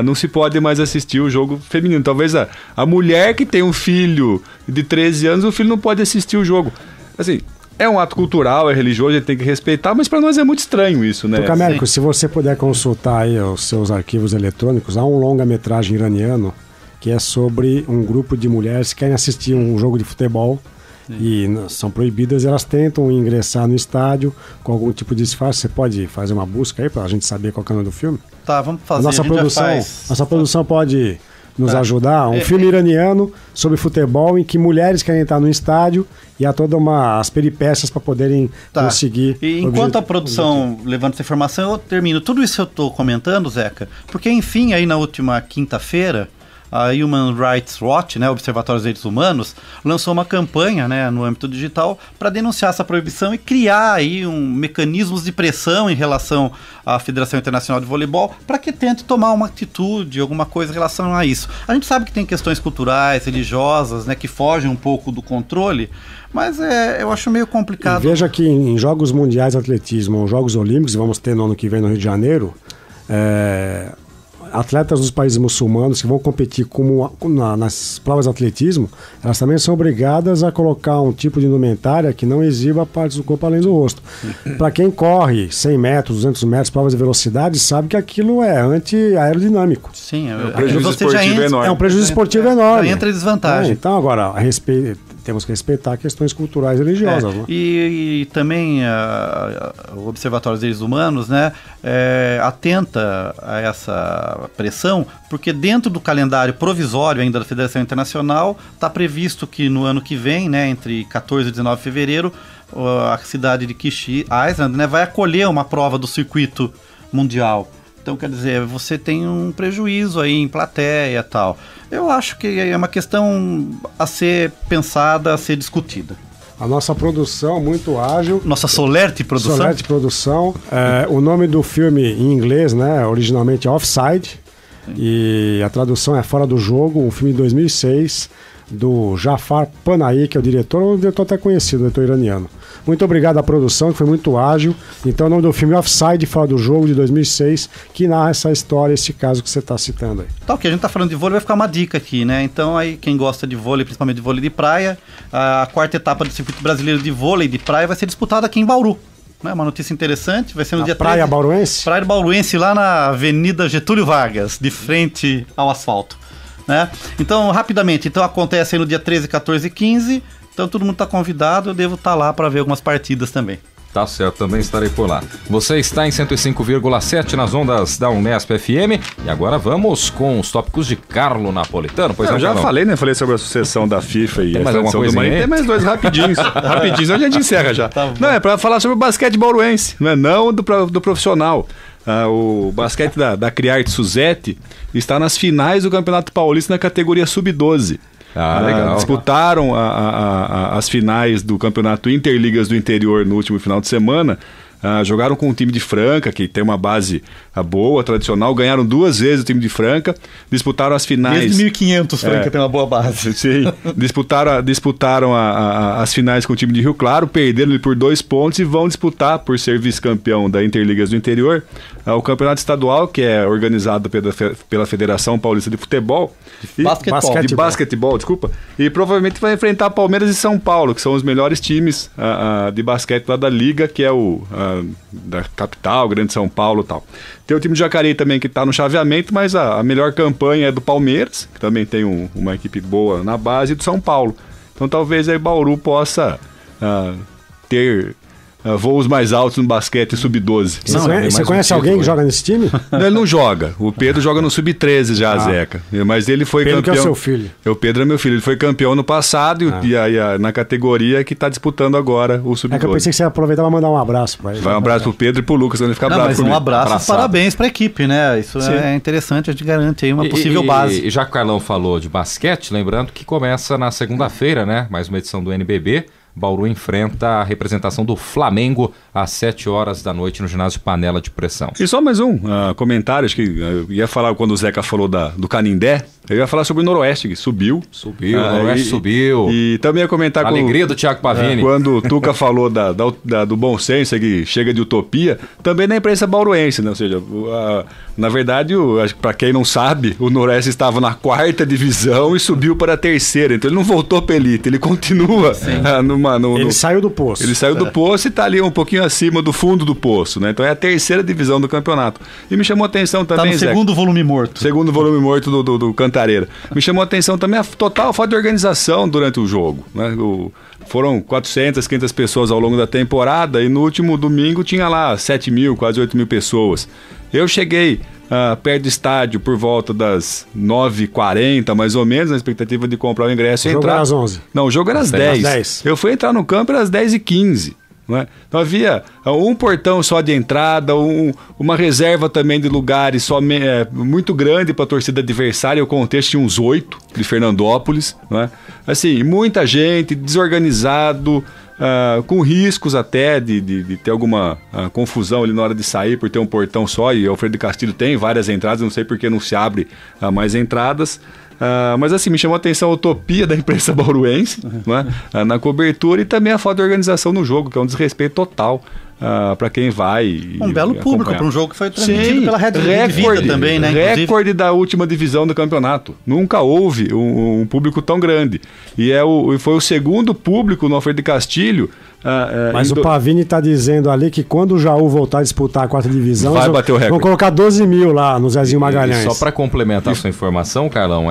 S4: não se pode mais assistir o jogo feminino. Talvez a mulher que tem um filho de 13 anos, o filho não pode assistir o jogo. Assim, é um ato cultural, é religioso, a gente tem que respeitar, mas para nós é muito estranho isso, né?
S3: Tuca Américo, se você puder consultar aí os seus arquivos eletrônicos, há um longa-metragem iraniano que é sobre um grupo de mulheres que querem assistir um jogo de futebol. E são proibidas, elas tentam ingressar no estádio com algum tipo de disfarce. Você pode fazer uma busca aí pra gente saber qual é o nome do filme?
S5: Tá, vamos fazer.
S3: Nossa produção pode nos ajudar. Um filme iraniano sobre futebol em que mulheres querem entrar no estádio e há todas as peripécias para poderem conseguir.
S5: E enquanto a produção levanta essa informação, eu termino. Tudo isso eu estou comentando, Zeca, porque enfim, aí na última quinta-feira, a Human Rights Watch, né, Observatório dos Direitos Humanos, lançou uma campanha, né, no âmbito digital para denunciar essa proibição e criar aí mecanismos de pressão em relação à Federação Internacional de Voleibol para que tente tomar uma atitude, alguma coisa em relação a isso. A gente sabe que tem questões culturais, religiosas, né, que fogem um pouco do controle, mas eu acho meio complicado.
S3: E veja que em Jogos Mundiais de Atletismo ou Jogos Olímpicos, vamos ter no ano que vem no Rio de Janeiro, atletas dos países muçulmanos que vão competir nas provas de atletismo, elas também são obrigadas a colocar um tipo de indumentária que não exiba partes do corpo além do rosto. Para quem corre 100 metros, 200 metros, provas de velocidade, sabe que aquilo é anti-aerodinâmico.
S5: Sim,
S4: é um prejuízo esportivo enorme.
S3: É um prejuízo esportivo enorme.
S5: Entra em desvantagem.
S3: Então, agora, temos que respeitar questões culturais e religiosas. Né?
S5: E também o Observatório dos Direitos Humanos, né, atenta a essa pressão, porque dentro do calendário provisório ainda da Federação Internacional está previsto que no ano que vem, né, entre 14 e 19 de fevereiro, a cidade de Kishi Island, né, vai acolher uma prova do circuito mundial. Então, quer dizer, você tem um prejuízo aí em plateia e tal. Eu acho que é uma questão a ser pensada, a ser discutida.
S3: A nossa produção, muito ágil.
S5: Nossa Solerte Produção.
S3: Solerte Produção. O nome do filme em inglês, né, originalmente é Offside. Sim. E a tradução é Fora do Jogo, um filme de 2006, do Jafar Panahi, que é o diretor até conhecido, o diretor iraniano. Muito obrigado à produção, que foi muito ágil. Então, o nome do filme é Offside, Fora do Jogo, de 2006, que narra essa história, esse caso que você está citando aí.
S5: Tá, ok, a gente está falando de vôlei, vai ficar uma dica aqui, né? Então, aí, quem gosta de vôlei, principalmente de vôlei de praia, a quarta etapa do Circuito Brasileiro de Vôlei de Praia vai ser disputada aqui em Bauru. Uma notícia interessante, vai ser no dia 13.
S3: Praia Bauruense?
S5: Praia Bauruense, lá na Avenida Getúlio Vargas, de frente ao asfalto. Né? Então, rapidamente, acontece aí no dia 13, 14 e 15. Então todo mundo está convidado, eu devo estar lá para ver algumas partidas também.
S2: Tá certo, também estarei por lá. Você está em 105,7 nas ondas da Unesp FM. E agora vamos com os tópicos de Carlo Napolitano. Pois
S4: eu já falei, né? Falei sobre a sucessão da FIFA e
S2: tem
S4: a
S2: mais alguma coisa aí?
S4: Tem mais dois rapidinhos. Rapidinhos, a gente encerra já. Tá, não, é para falar sobre o basquete bauruense, não do profissional. O basquete da Criarte Suzete está nas finais do Campeonato Paulista na categoria Sub-12.
S2: Legal.
S4: Disputaram as finais do Campeonato Interligas do Interior no último final de semana. Jogaram com o time de Franca, que tem uma base boa, tradicional. Ganharam 2 vezes o time de Franca. Disputaram as finais...
S5: Desde 1500 Franca tem uma boa base.
S4: Sim. Disputaram as finais com o time de Rio Claro. Perderam por 2 pontos e vão disputar, por ser vice-campeão da Interligas do Interior, o campeonato estadual, que é organizado pela Federação Paulista de Futebol. De basquetebol, desculpa. E provavelmente vai enfrentar Palmeiras e São Paulo, que são os melhores times de basquete lá da Liga, que é o da capital, Grande São Paulo e tal. Tem o time de Jacareí também que está no chaveamento, mas a melhor campanha é do Palmeiras, que também tem uma equipe boa na base, e do São Paulo. Então talvez aí Bauru possa ter voos mais altos no basquete sub-12.
S3: Você conhece alguém que joga nesse time?
S4: Não, ele não joga. O Pedro joga no sub-13 já, Zeca. Mas ele foi
S3: Pedro
S4: campeão.
S3: Que é o seu filho.
S4: O Pedro é meu filho. Ele foi campeão no passado e aí na categoria que está disputando agora o sub-12.
S3: É que eu pensei que você ia aproveitar para mandar um abraço para ele.
S4: Vai um abraço pro Pedro e pro Lucas, quando ele ficar bravo
S5: mas
S4: comigo.
S5: um abraço, parabéns para a equipe, né? Isso é interessante, a gente garante aí uma possível base.
S2: E já que o Carlão falou de basquete, lembrando que começa na segunda-feira, né? Mais uma edição do NBB. Bauru enfrenta a representação do Flamengo às 7 horas da noite no ginásio Panela de Pressão.
S4: E só mais um comentário, acho que eu ia falar quando o Zeca falou do Canindé, eu ia falar sobre o Noroeste, que subiu.
S2: O Noroeste subiu.
S4: E também ia comentar...
S2: A alegria do Thiago Pavini.
S4: Quando o Tuca falou do bom senso, que chega de utopia, também na imprensa bauruense, né? Ou seja, na verdade, para quem não sabe, o Noroeste estava na 4ª divisão e subiu para a 3ª, então ele não voltou para a elite, ele continua
S3: ele saiu do poço.
S4: Ele saiu do poço e está ali um pouquinho acima do fundo do poço, né? Então é a 3ª divisão do campeonato. E me chamou a atenção também,
S5: Tá no segundo volume morto.
S4: Segundo volume morto do Cantareira. Me chamou a atenção também a total falta de organização durante o jogo, né? Foram 400, 500 pessoas ao longo da temporada e no último domingo tinha lá 7 mil, quase 8 mil pessoas. Eu cheguei perto do estádio por volta das 9h40, mais ou menos, na expectativa de comprar o ingresso e entrar.
S3: O jogo era às 11?
S4: Não, o jogo era às 10. Eu fui entrar no campo às 10h15. Não é? Então havia um portão só de entrada, uma reserva também de lugares muito grande para a torcida adversária. O contexto tinha uns 8 de Fernandópolis. Não é? Assim, muita gente, desorganizado, com riscos até de ter alguma confusão ali na hora de sair por ter um portão só. E Alfredo de Castilho tem várias entradas, não sei por que não se abre mais entradas. Mas assim, me chamou a atenção a utopia da imprensa bauruense, né, na cobertura e também a falta de organização no jogo, que é um desrespeito total para quem vai.
S5: Belo público para um jogo que foi transmitido pela Rede Vida também, né?
S4: Recorde da última divisão do campeonato. Nunca houve um público tão grande. E foi o segundo público no Alfredo de Castilho.
S3: Mas o Pavini está dizendo ali que quando o Jaú voltar a disputar a 4ª divisão,
S4: vai bater o recorde.
S3: Vão colocar 12 mil lá no Zezinho Magalhães.
S2: Só para complementar a sua informação, Carlão,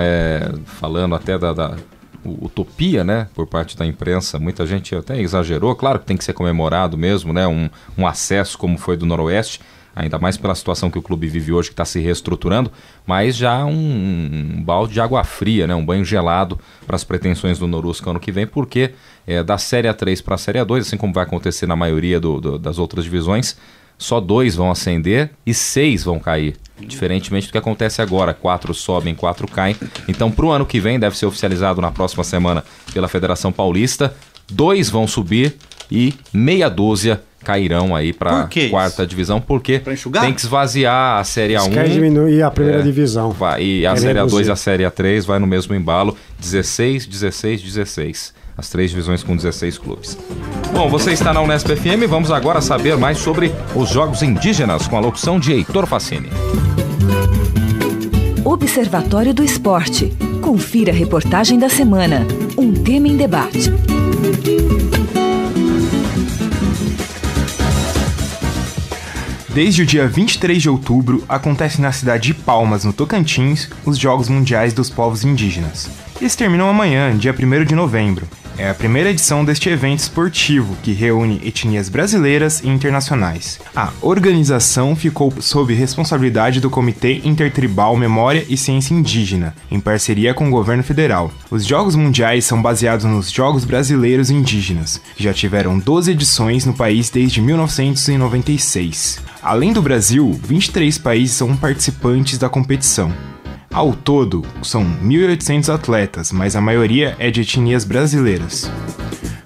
S2: falando até da utopia, né, por parte da imprensa, muita gente até exagerou, claro que tem que ser comemorado mesmo, né, um acesso como foi do Noroeste, ainda mais pela situação que o clube vive hoje, que está se reestruturando, mas já um balde de água fria, né, um banho gelado para as pretensões do Norusca ano que vem, porque da Série A3 para a Série A2, assim como vai acontecer na maioria das outras divisões, só 2 vão ascender e 6 vão cair. Diferentemente do que acontece agora, 4 sobem, 4 caem. Então, para o ano que vem, deve ser oficializado na próxima semana pela Federação Paulista, 2 vão subir e meia dúzia cairão aí para a 4ª divisão, porque tem que esvaziar a Série A1.
S3: Quer diminuir a primeira divisão.
S2: E a Série A2 e a Série A3 vai no mesmo embalo, 16, 16, 16. As 3 divisões com 16 clubes. Bom, você está na Unesp FM, vamos agora saber mais sobre os Jogos Indígenas, com a locução de Heitor Facini.
S6: Observatório do Esporte. Confira a reportagem da semana. Um tema em debate.
S7: Desde o dia 23 de outubro, acontece na cidade de Palmas, no Tocantins, os Jogos Mundiais dos Povos Indígenas. Eles terminam amanhã, dia 1º de novembro. É a primeira edição deste evento esportivo, que reúne etnias brasileiras e internacionais. A organização ficou sob responsabilidade do Comitê Intertribal Memória e Ciência Indígena, em parceria com o governo federal. Os Jogos Mundiais são baseados nos Jogos Brasileiros Indígenas, que já tiveram 12 edições no país desde 1996. Além do Brasil, 23 países são participantes da competição. Ao todo, são 1.800 atletas, mas a maioria é de etnias brasileiras.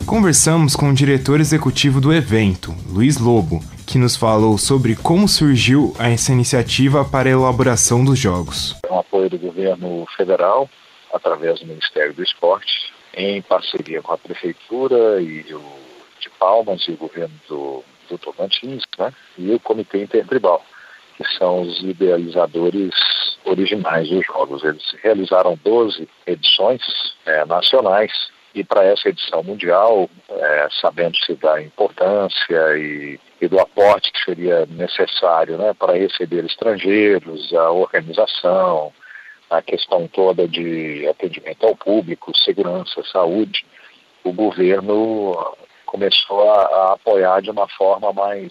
S7: Conversamos com o diretor executivo do evento, Luiz Lobo, que nos falou sobre como surgiu essa iniciativa para a elaboração dos Jogos.
S8: É um apoio do governo federal, através do Ministério do Esporte, em parceria com a Prefeitura de Palmas e o governo do Tocantins, né? E o Comitê Intertribal, que são os idealizadores originais dos Jogos. Eles realizaram 12 edições nacionais E para essa edição mundial, sabendo-se da importância e do aporte que seria necessário, né, para receber estrangeiros, a organização, a questão toda de atendimento ao público, segurança, saúde, o governo começou a apoiar de uma forma mais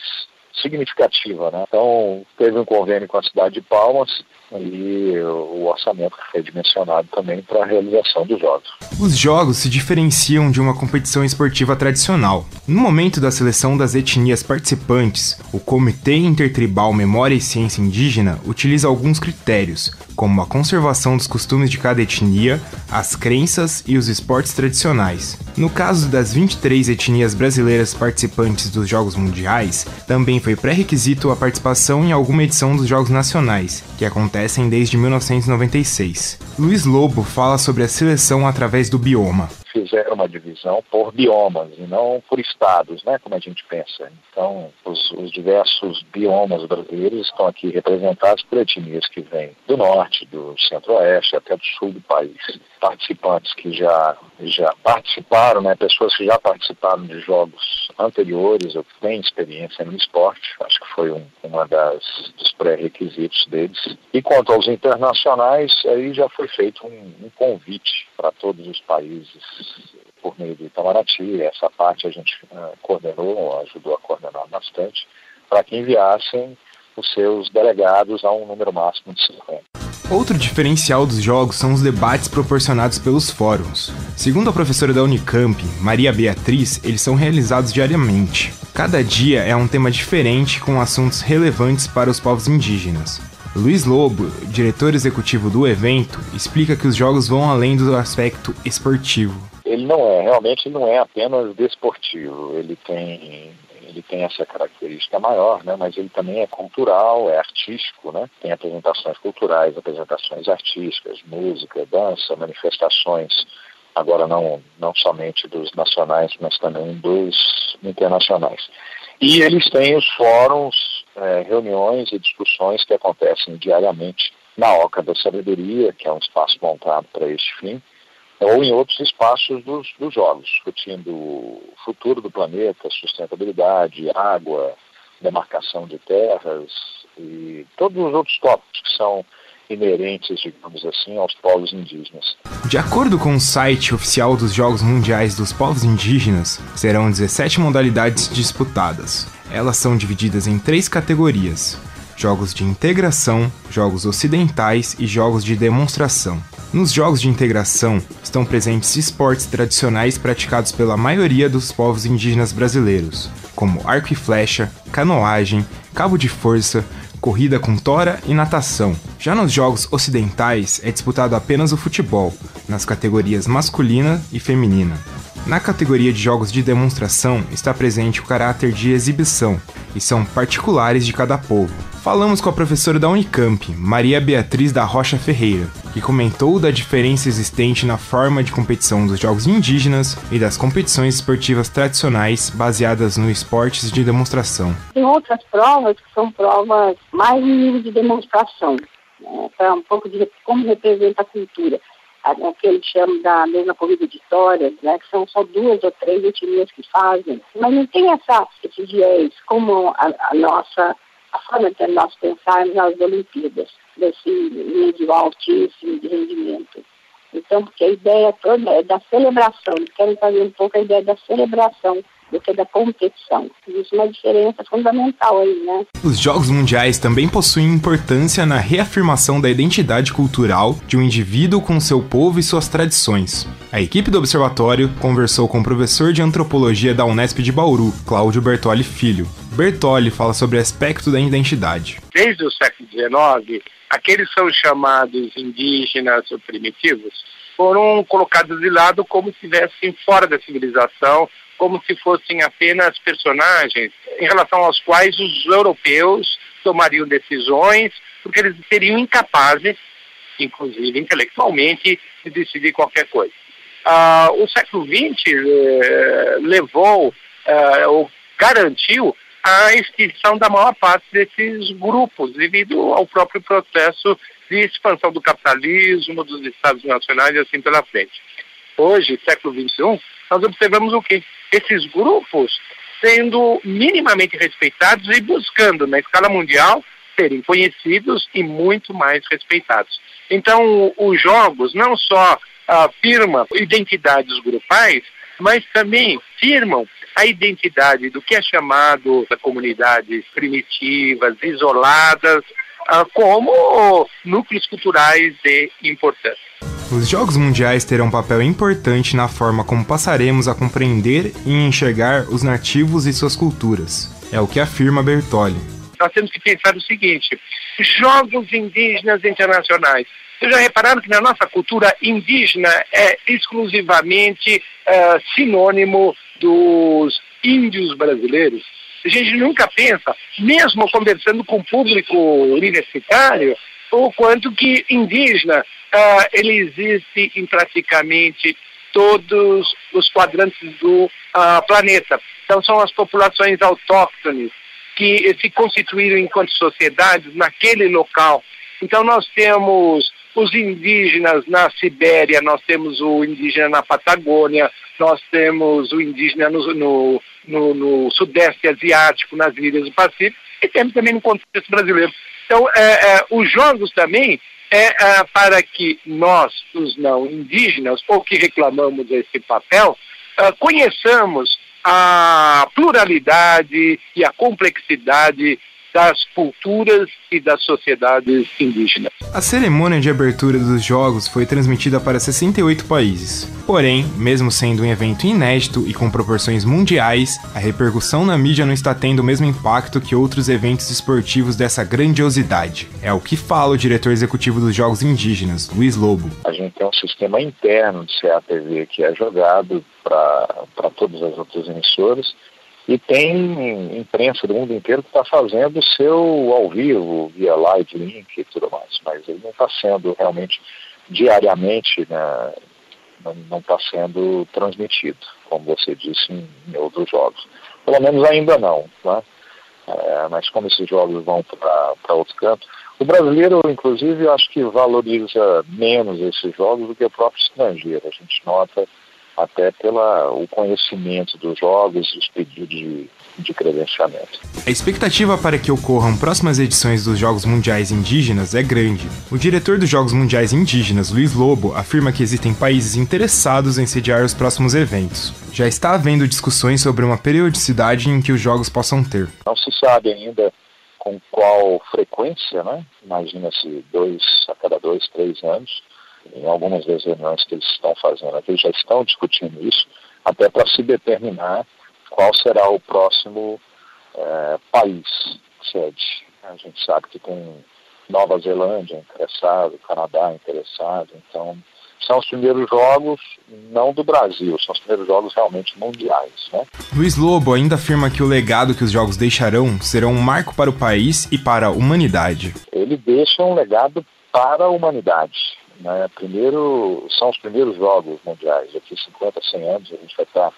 S8: significativa, né? Então, teve um convênio com a cidade de Palmas e o orçamento foi dimensionado também para a realização dos Jogos.
S7: Os Jogos se diferenciam de uma competição esportiva tradicional. No momento da seleção das etnias participantes, o Comitê Intertribal Memória e Ciência Indígena utiliza alguns critérios, como a conservação dos costumes de cada etnia, as crenças e os esportes tradicionais. No caso das 23 etnias brasileiras participantes dos Jogos Mundiais, também foi pré-requisito a participação em alguma edição dos Jogos Nacionais, que acontecem desde 1996. Luiz Lobo fala sobre a seleção através do bioma.
S8: Fizeram uma divisão por biomas e não por estados, né, como a gente pensa. Então, os diversos biomas brasileiros estão aqui representados por etnias que vêm do norte, do centro-oeste, até do sul do país. Participantes que já participaram, né, pessoas que já participaram de jogos anteriores ou que têm experiência no esporte, acho que foi uma dos pré-requisitos deles. E quanto aos internacionais, aí já foi feito um convite para todos os países por meio do Itamaraty. Essa parte a gente coordenou, ajudou a coordenar bastante, para que enviassem os seus delegados a um número máximo de 50.
S7: Outro diferencial dos jogos são os debates proporcionados pelos fóruns. Segundo a professora da Unicamp, Maria Beatriz, eles são realizados diariamente. Cada dia é um tema diferente com assuntos relevantes para os povos indígenas. Luiz Lobo, diretor executivo do evento, explica que os jogos vão além do aspecto esportivo.
S8: Ele realmente não é apenas desportivo, ele tem essa característica maior, né? Mas ele também é cultural, é artístico, né? Tem apresentações culturais, apresentações artísticas, música, dança, manifestações, agora não somente dos nacionais, mas também dos internacionais. E eles têm os fóruns, reuniões e discussões que acontecem diariamente na Oca da Sabedoria, que é um espaço montado para este fim, ou em outros espaços dos Jogos, discutindo o futuro do planeta, sustentabilidade, água, demarcação de terras e todos os outros tópicos que são inerentes, digamos assim, aos povos indígenas.
S7: De acordo com o site oficial dos Jogos Mundiais dos Povos Indígenas, serão 17 modalidades disputadas. Elas são divididas em 3 categorias: jogos de integração, jogos ocidentais e jogos de demonstração. Nos jogos de integração estão presentes esportes tradicionais praticados pela maioria dos povos indígenas brasileiros, como arco e flecha, canoagem, cabo de força, corrida com tora e natação. Já nos jogos ocidentais é disputado apenas o futebol, nas categorias masculina e feminina. Na categoria de jogos de demonstração está presente o caráter de exibição, e são particulares de cada povo. Falamos com a professora da Unicamp, Maria Beatriz da Rocha Ferreira, que comentou da diferença existente na forma de competição dos jogos indígenas e das competições esportivas tradicionais baseadas no esportes de demonstração.
S9: Tem outras provas que são provas mais em nível de demonstração, para um pouco de como representa a cultura. Que eles chamam da mesma corrida de histórias, né, que são só 2 ou 3 etnias que fazem. Mas não tem esse viés como a forma que nós pensarmos nas Olimpíadas, desse nível altíssimo de rendimento. Então, porque a ideia toda é da celebração, eles querem fazer um pouco a ideia da celebração do que da competição. Isso é uma diferença fundamental aí, né?
S7: Os Jogos Mundiais também possuem importância na reafirmação da identidade cultural de um indivíduo com seu povo e suas tradições. A equipe do Observatório conversou com o professor de Antropologia da Unesp de Bauru, Cláudio Bertoli Filho. Bertoli fala sobre o aspecto da identidade.
S10: Desde o século XIX, aqueles são chamados indígenas ou primitivos foram colocados de lado como se estivessem fora da civilização, como se fossem apenas personagens em relação aos quais os europeus tomariam decisões, porque eles seriam incapazes, inclusive intelectualmente, de decidir qualquer coisa. O século XX levou ou garantiu a extinção da maior parte desses grupos, devido ao próprio processo de expansão do capitalismo, dos estados nacionais e assim pela frente. hoje, século XXI, nós observamos o quê? Esses grupos sendo minimamente respeitados e buscando, na escala mundial, serem conhecidos e muito mais respeitados. Então, os jogos não só afirmam identidades grupais, mas também firmam a identidade do que é chamado de comunidades primitivas, isoladas, como núcleos culturais de importância.
S7: Os Jogos Mundiais terão um papel importante na forma como passaremos a compreender e enxergar os nativos e suas culturas. É o que afirma Bertolli.
S10: Nós temos que pensar o seguinte: Jogos Indígenas Internacionais. Vocês já repararam que na nossa cultura indígena é exclusivamente sinônimo dos índios brasileiros? A gente nunca pensa, mesmo conversando com o público universitário, o quanto que indígena ele existe em praticamente todos os quadrantes do planeta. Então são as populações autóctones que se constituíram enquanto sociedades naquele local. Então nós temos os indígenas na Sibéria, nós temos o indígena na Patagônia, nós temos o indígena no Sudeste Asiático, nas ilhas do Pacífico, e temos também no contexto brasileiro. Então, os jogos também para que nós, os não indígenas, ou que reclamamos esse papel, conheçamos a pluralidade e a complexidade das culturas e das sociedades indígenas.
S7: A cerimônia de abertura dos Jogos foi transmitida para 68 países. Porém, mesmo sendo um evento inédito e com proporções mundiais, a repercussão na mídia não está tendo o mesmo impacto que outros eventos esportivos dessa grandiosidade. É o que fala o diretor executivo dos Jogos Indígenas, Luiz Lobo.
S8: A gente tem um sistema interno de CATV que é jogado para todas as outras emissoras, e tem imprensa do mundo inteiro que está fazendo o seu ao vivo, via live link e tudo mais, mas ele não está sendo realmente diariamente, né, não está sendo transmitido, como você disse, em outros jogos. Pelo menos ainda não, né? Mas como esses jogos vão para outro canto, o brasileiro, inclusive, eu acho que valoriza menos esses jogos do que o próprio estrangeiro. A gente nota até pelo conhecimento dos jogos e os pedidos de credenciamento.
S7: A expectativa para que ocorram próximas edições dos Jogos Mundiais Indígenas é grande. O diretor dos Jogos Mundiais Indígenas, Luiz Lobo, afirma que existem países interessados em sediar os próximos eventos. Já está havendo discussões sobre uma periodicidade em que os jogos possam ter.
S8: Não se sabe ainda com qual frequência, né? Imagina-se a cada 2, 3 anos. Em algumas das reuniões que eles estão fazendo aqui, eles já estão discutindo isso, até para se determinar qual será o próximo país sede. A gente sabe que tem Nova Zelândia interessado, Canadá interessado, então são os primeiros jogos, não do Brasil, são os primeiros jogos realmente mundiais, né?
S7: Luiz Lobo ainda afirma que o legado que os jogos deixarão será um marco para o país e para a humanidade.
S8: Ele deixa um legado para a humanidade. Né? São os primeiros jogos mundiais. Daqui 50, 100 anos a gente vai estar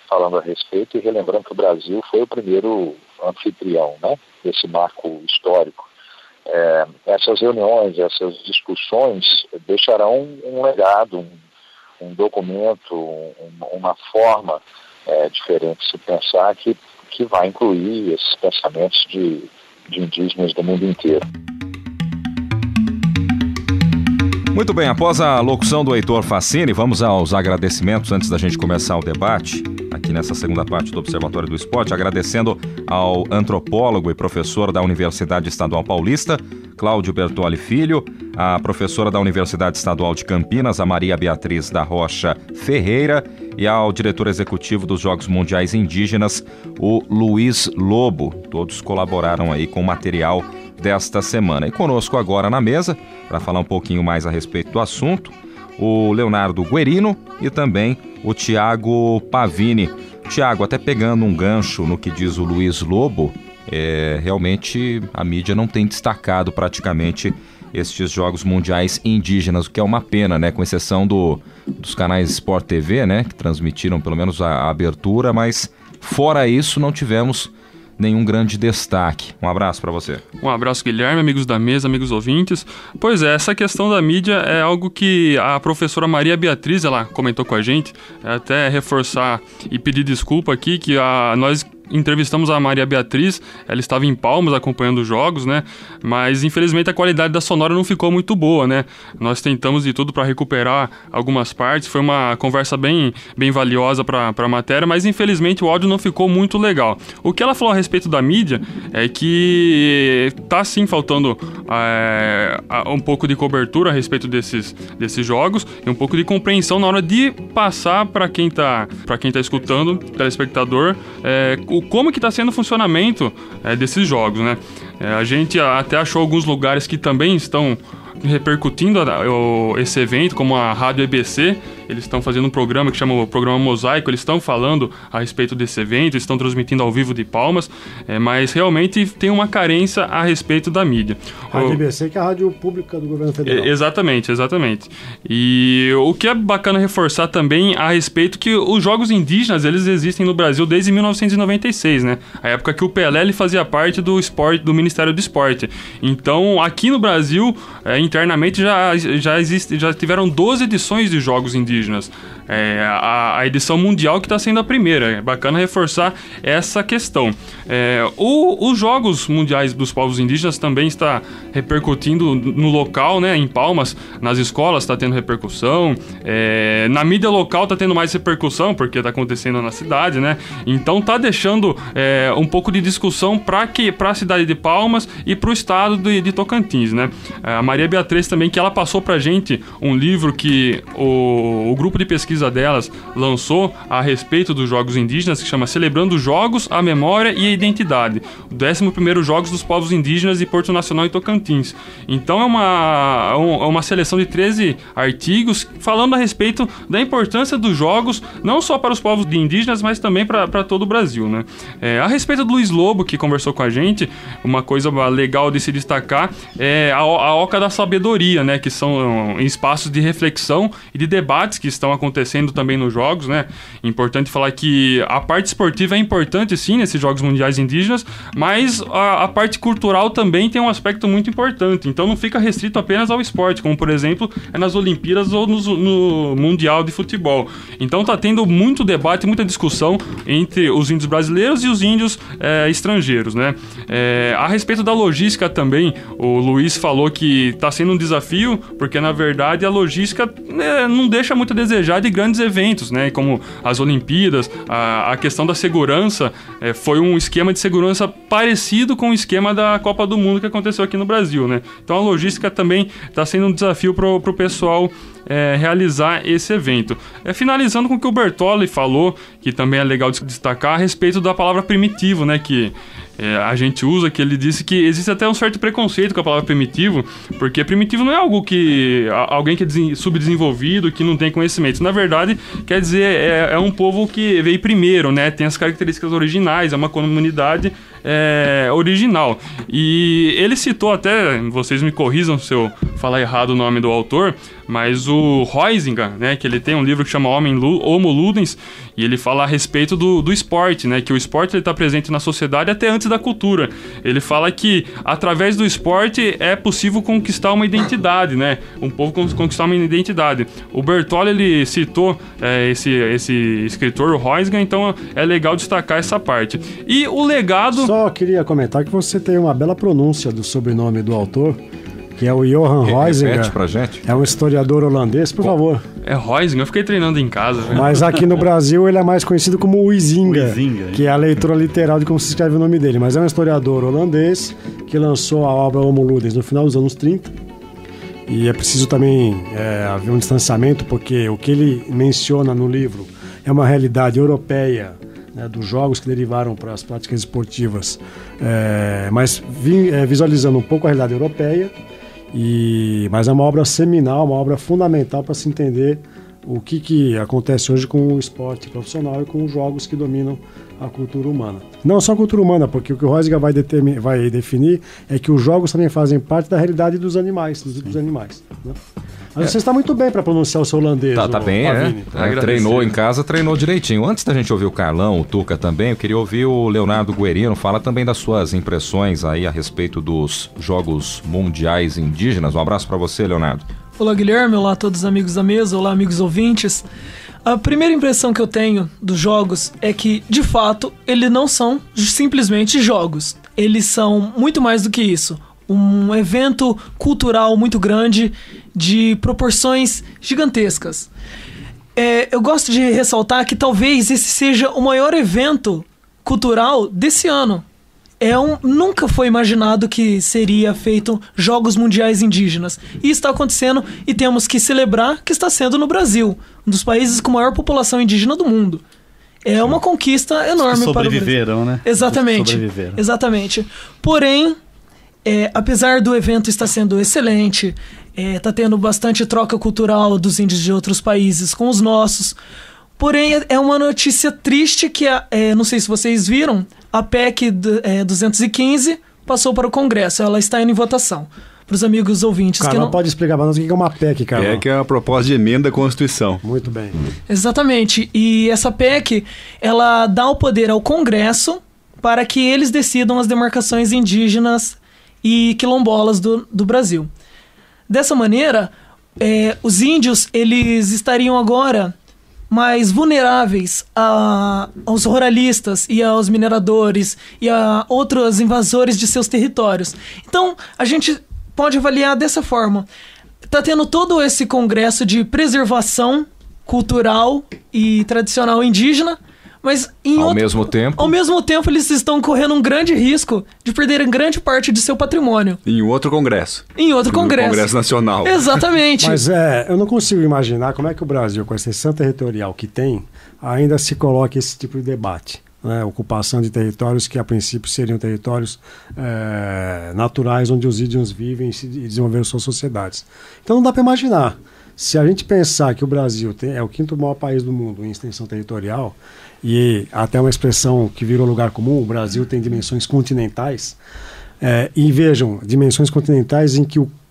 S8: falando a respeito e relembrando que o Brasil foi o primeiro anfitrião, né, desse marco histórico. Essas reuniões, essas discussões deixarão um legado, um documento, uma forma diferente de se pensar que vai incluir esses pensamentos de indígenas do mundo inteiro.
S2: Muito bem, após a locução do Heitor Facini, vamos aos agradecimentos antes da gente começar o debate, aqui nessa segunda parte do Observatório do Esporte, agradecendo ao antropólogo e professor da Universidade Estadual Paulista, Cláudio Bertolli Filho, a professora da Universidade Estadual de Campinas, a Maria Beatriz da Rocha Ferreira, e ao diretor executivo dos Jogos Mundiais Indígenas, o Luiz Lobo. Todos colaboraram aí com o material desta semana. E conosco agora na mesa, para falar um pouquinho mais a respeito do assunto, o Leonardo Guerino e também o Tiago Pavini. Tiago, até pegando um gancho no que diz o Luiz Lobo, realmente a mídia não tem destacado praticamente estes Jogos Mundiais Indígenas, o que é uma pena, né? Com exceção dos canais Sport TV, né? Que transmitiram pelo menos a abertura, mas fora isso não tivemos nenhum grande destaque. Um abraço para você.
S11: Um abraço, Guilherme, amigos da mesa, amigos ouvintes. Pois é, essa questão da mídia é algo que a professora Maria Beatriz, ela comentou com a gente, até reforçar e pedir desculpa aqui, que nós entrevistamos a Maria Beatriz, ela estava em Palmas acompanhando os jogos, né? Mas infelizmente a qualidade da sonora não ficou muito boa, né? Nós tentamos de tudo para recuperar algumas partes, foi uma conversa bem valiosa para a matéria, mas infelizmente o áudio não ficou muito legal. O que ela falou a respeito da mídia é que tá sim faltando um pouco de cobertura a respeito desses jogos e um pouco de compreensão na hora de passar para quem tá escutando, telespectador, como que está sendo o funcionamento desses jogos, né? A gente até achou alguns lugares que também estão repercutindo esse evento, como a Rádio EBC. Eles estão fazendo um programa que chama o Programa Mosaico, eles estão falando a respeito desse evento, estão transmitindo ao vivo de Palmas, mas realmente tem uma carência a respeito da mídia.
S3: A Rádio EBC, que é a rádio pública do governo federal.
S11: Exatamente. E o que é bacana reforçar também a respeito que os jogos indígenas, eles existem no Brasil desde 1996, né? A época que o Pelé ele fazia parte do esporte, do Ministério do Esporte. Então, aqui no Brasil, internamente já tiveram 12 edições de jogos indígenas. A edição mundial que está sendo a primeira. É bacana reforçar essa questão. Os Jogos Mundiais dos Povos Indígenas também está repercutindo no local, né, em Palmas, nas escolas está tendo repercussão. Na mídia local está tendo mais repercussão, porque está acontecendo na cidade, né? Então está deixando um pouco de discussão para a cidade de Palmas e para o estado de Tocantins, né? A Maria Beatriz também, que ela passou para a gente um livro que o grupo de pesquisa delas lançou a respeito dos jogos indígenas, que chama Celebrando os Jogos, a Memória e a Identidade, o 11º Jogos dos Povos Indígenas de Porto Nacional e Tocantins. Então é uma seleção de 13 artigos falando a respeito da importância dos jogos, não só para os povos indígenas, mas também para todo o Brasil, né? A respeito do Luiz Lobo, que conversou com a gente, uma coisa legal de se destacar é a Oca da Sabedoria, né? Que são espaços de reflexão e de debates que estão acontecendo também nos jogos, né? Importante falar que a parte esportiva é importante sim nesses Jogos Mundiais Indígenas, mas a parte cultural também tem um aspecto muito importante, então não fica restrito apenas ao esporte, como por exemplo nas Olimpíadas ou no Mundial de Futebol. Então tá tendo muito debate, muita discussão entre os índios brasileiros e os índios estrangeiros, né? A respeito da logística também, o Luiz falou que tá sendo um desafio, porque na verdade a logística não deixa muito a desejar de grandes eventos, né? Como as Olimpíadas, a questão da segurança foi um esquema de segurança parecido com o esquema da Copa do Mundo que aconteceu aqui no Brasil, né? Então a logística também está sendo um desafio pro pessoal realizar esse evento. Finalizando com o que o Bertolli falou, que também é legal de destacar a respeito da palavra primitivo, né? Que a gente usa, que ele disse que existe até um certo preconceito com a palavra primitivo, porque primitivo não é algo que alguém que é subdesenvolvido, que não tem conhecimento. Na verdade, quer dizer, é um povo que veio primeiro, né? Tem as características originais, é uma comunidade original. E ele citou até, vocês me corrijam se eu falar errado o nome do autor, mas o Huizinga, né, que ele tem um livro que chama Homo Ludens, e ele fala a respeito do esporte, né, que o esporte está presente na sociedade até antes da cultura. Ele fala que através do esporte é possível conquistar uma identidade, né, um povo conquistar uma identidade. O Bertolli, ele citou esse escritor, o Huizinga, então é legal destacar essa parte. E o legado...
S3: Só queria comentar que você tem uma bela pronúncia do sobrenome do autor, que é o Johan Huizinga.
S2: Repete pra gente.
S3: É um historiador holandês, por favor.
S11: É Huizinga, eu fiquei treinando em casa. Viu?
S3: Mas aqui no Brasil ele é mais conhecido como Huizinga, que é a leitura literal de como se escreve o nome dele. Mas é um historiador holandês que lançou a obra Homo Ludens no final dos anos 30. E é preciso também haver um distanciamento, porque o que ele menciona no livro é uma realidade europeia, né, dos jogos que derivaram para as práticas esportivas, mas visualizando um pouco a realidade europeia. Mas é uma obra seminal, uma obra fundamental para se entender o que acontece hoje com o esporte profissional e com os jogos que dominam a cultura humana. Não só a cultura humana, porque o que o Reusiger vai definir é que os jogos também fazem parte da realidade dos animais, né? Mas você está muito bem para pronunciar o seu holandês.
S2: Tá bem, treinou em casa, treinou direitinho. Antes da gente ouvir o Carlão, o Tuca também, eu queria ouvir o Leonardo Guerino falar também das suas impressões aí a respeito dos Jogos Mundiais Indígenas. Um abraço para você, Leonardo.
S12: Olá, Guilherme. Olá a todos os amigos da mesa. Olá, amigos ouvintes. A primeira impressão que eu tenho dos jogos é que, de fato, eles não são simplesmente jogos. Eles são muito mais do que isso. Um evento cultural muito grande, de proporções gigantescas. Eu gosto de ressaltar que talvez esse seja o maior evento cultural desse ano. Nunca foi imaginado que seria feito Jogos Mundiais Indígenas. E está acontecendo, e temos que celebrar que está sendo no Brasil, um dos países com maior população indígena do mundo. É uma conquista enorme para o Brasil.
S5: Sobreviveram, né?
S12: Exatamente. Porém, apesar do evento estar sendo excelente, está tendo bastante troca cultural dos índios de outros países com os nossos. Porém, é uma notícia triste que, não sei se vocês viram, a PEC 215 passou para o Congresso. Ela está indo em votação. Para os amigos ouvintes.
S3: Carlão, pode explicar para nós o que é uma PEC, Carlão?
S4: PEC é uma proposta de emenda à Constituição.
S3: Muito bem.
S12: Exatamente. E essa PEC, ela dá o poder ao Congresso para que eles decidam as demarcações indígenas e quilombolas do Brasil. Dessa maneira, os índios eles estariam agora mais vulneráveis aos ruralistas e aos mineradores e a outros invasores de seus territórios. Então, a gente pode avaliar dessa forma. Está tendo todo esse congresso de preservação cultural e tradicional indígena, mas ao mesmo tempo eles estão correndo um grande risco de perderem grande parte de seu patrimônio.
S4: Em outro congresso.
S12: No
S4: Congresso Nacional.
S12: Exatamente.
S3: Mas eu não consigo imaginar como é que o Brasil, com a extensão territorial que tem, ainda se coloca esse tipo de debate. Né? Ocupação de territórios que a princípio seriam territórios naturais onde os índios vivem e desenvolveram suas sociedades. Então não dá para imaginar. Se a gente pensar que o Brasil é o 5º maior país do mundo em extensão territorial, e até uma expressão que virou lugar comum, o Brasil tem dimensões continentais, e vejam, dimensões continentais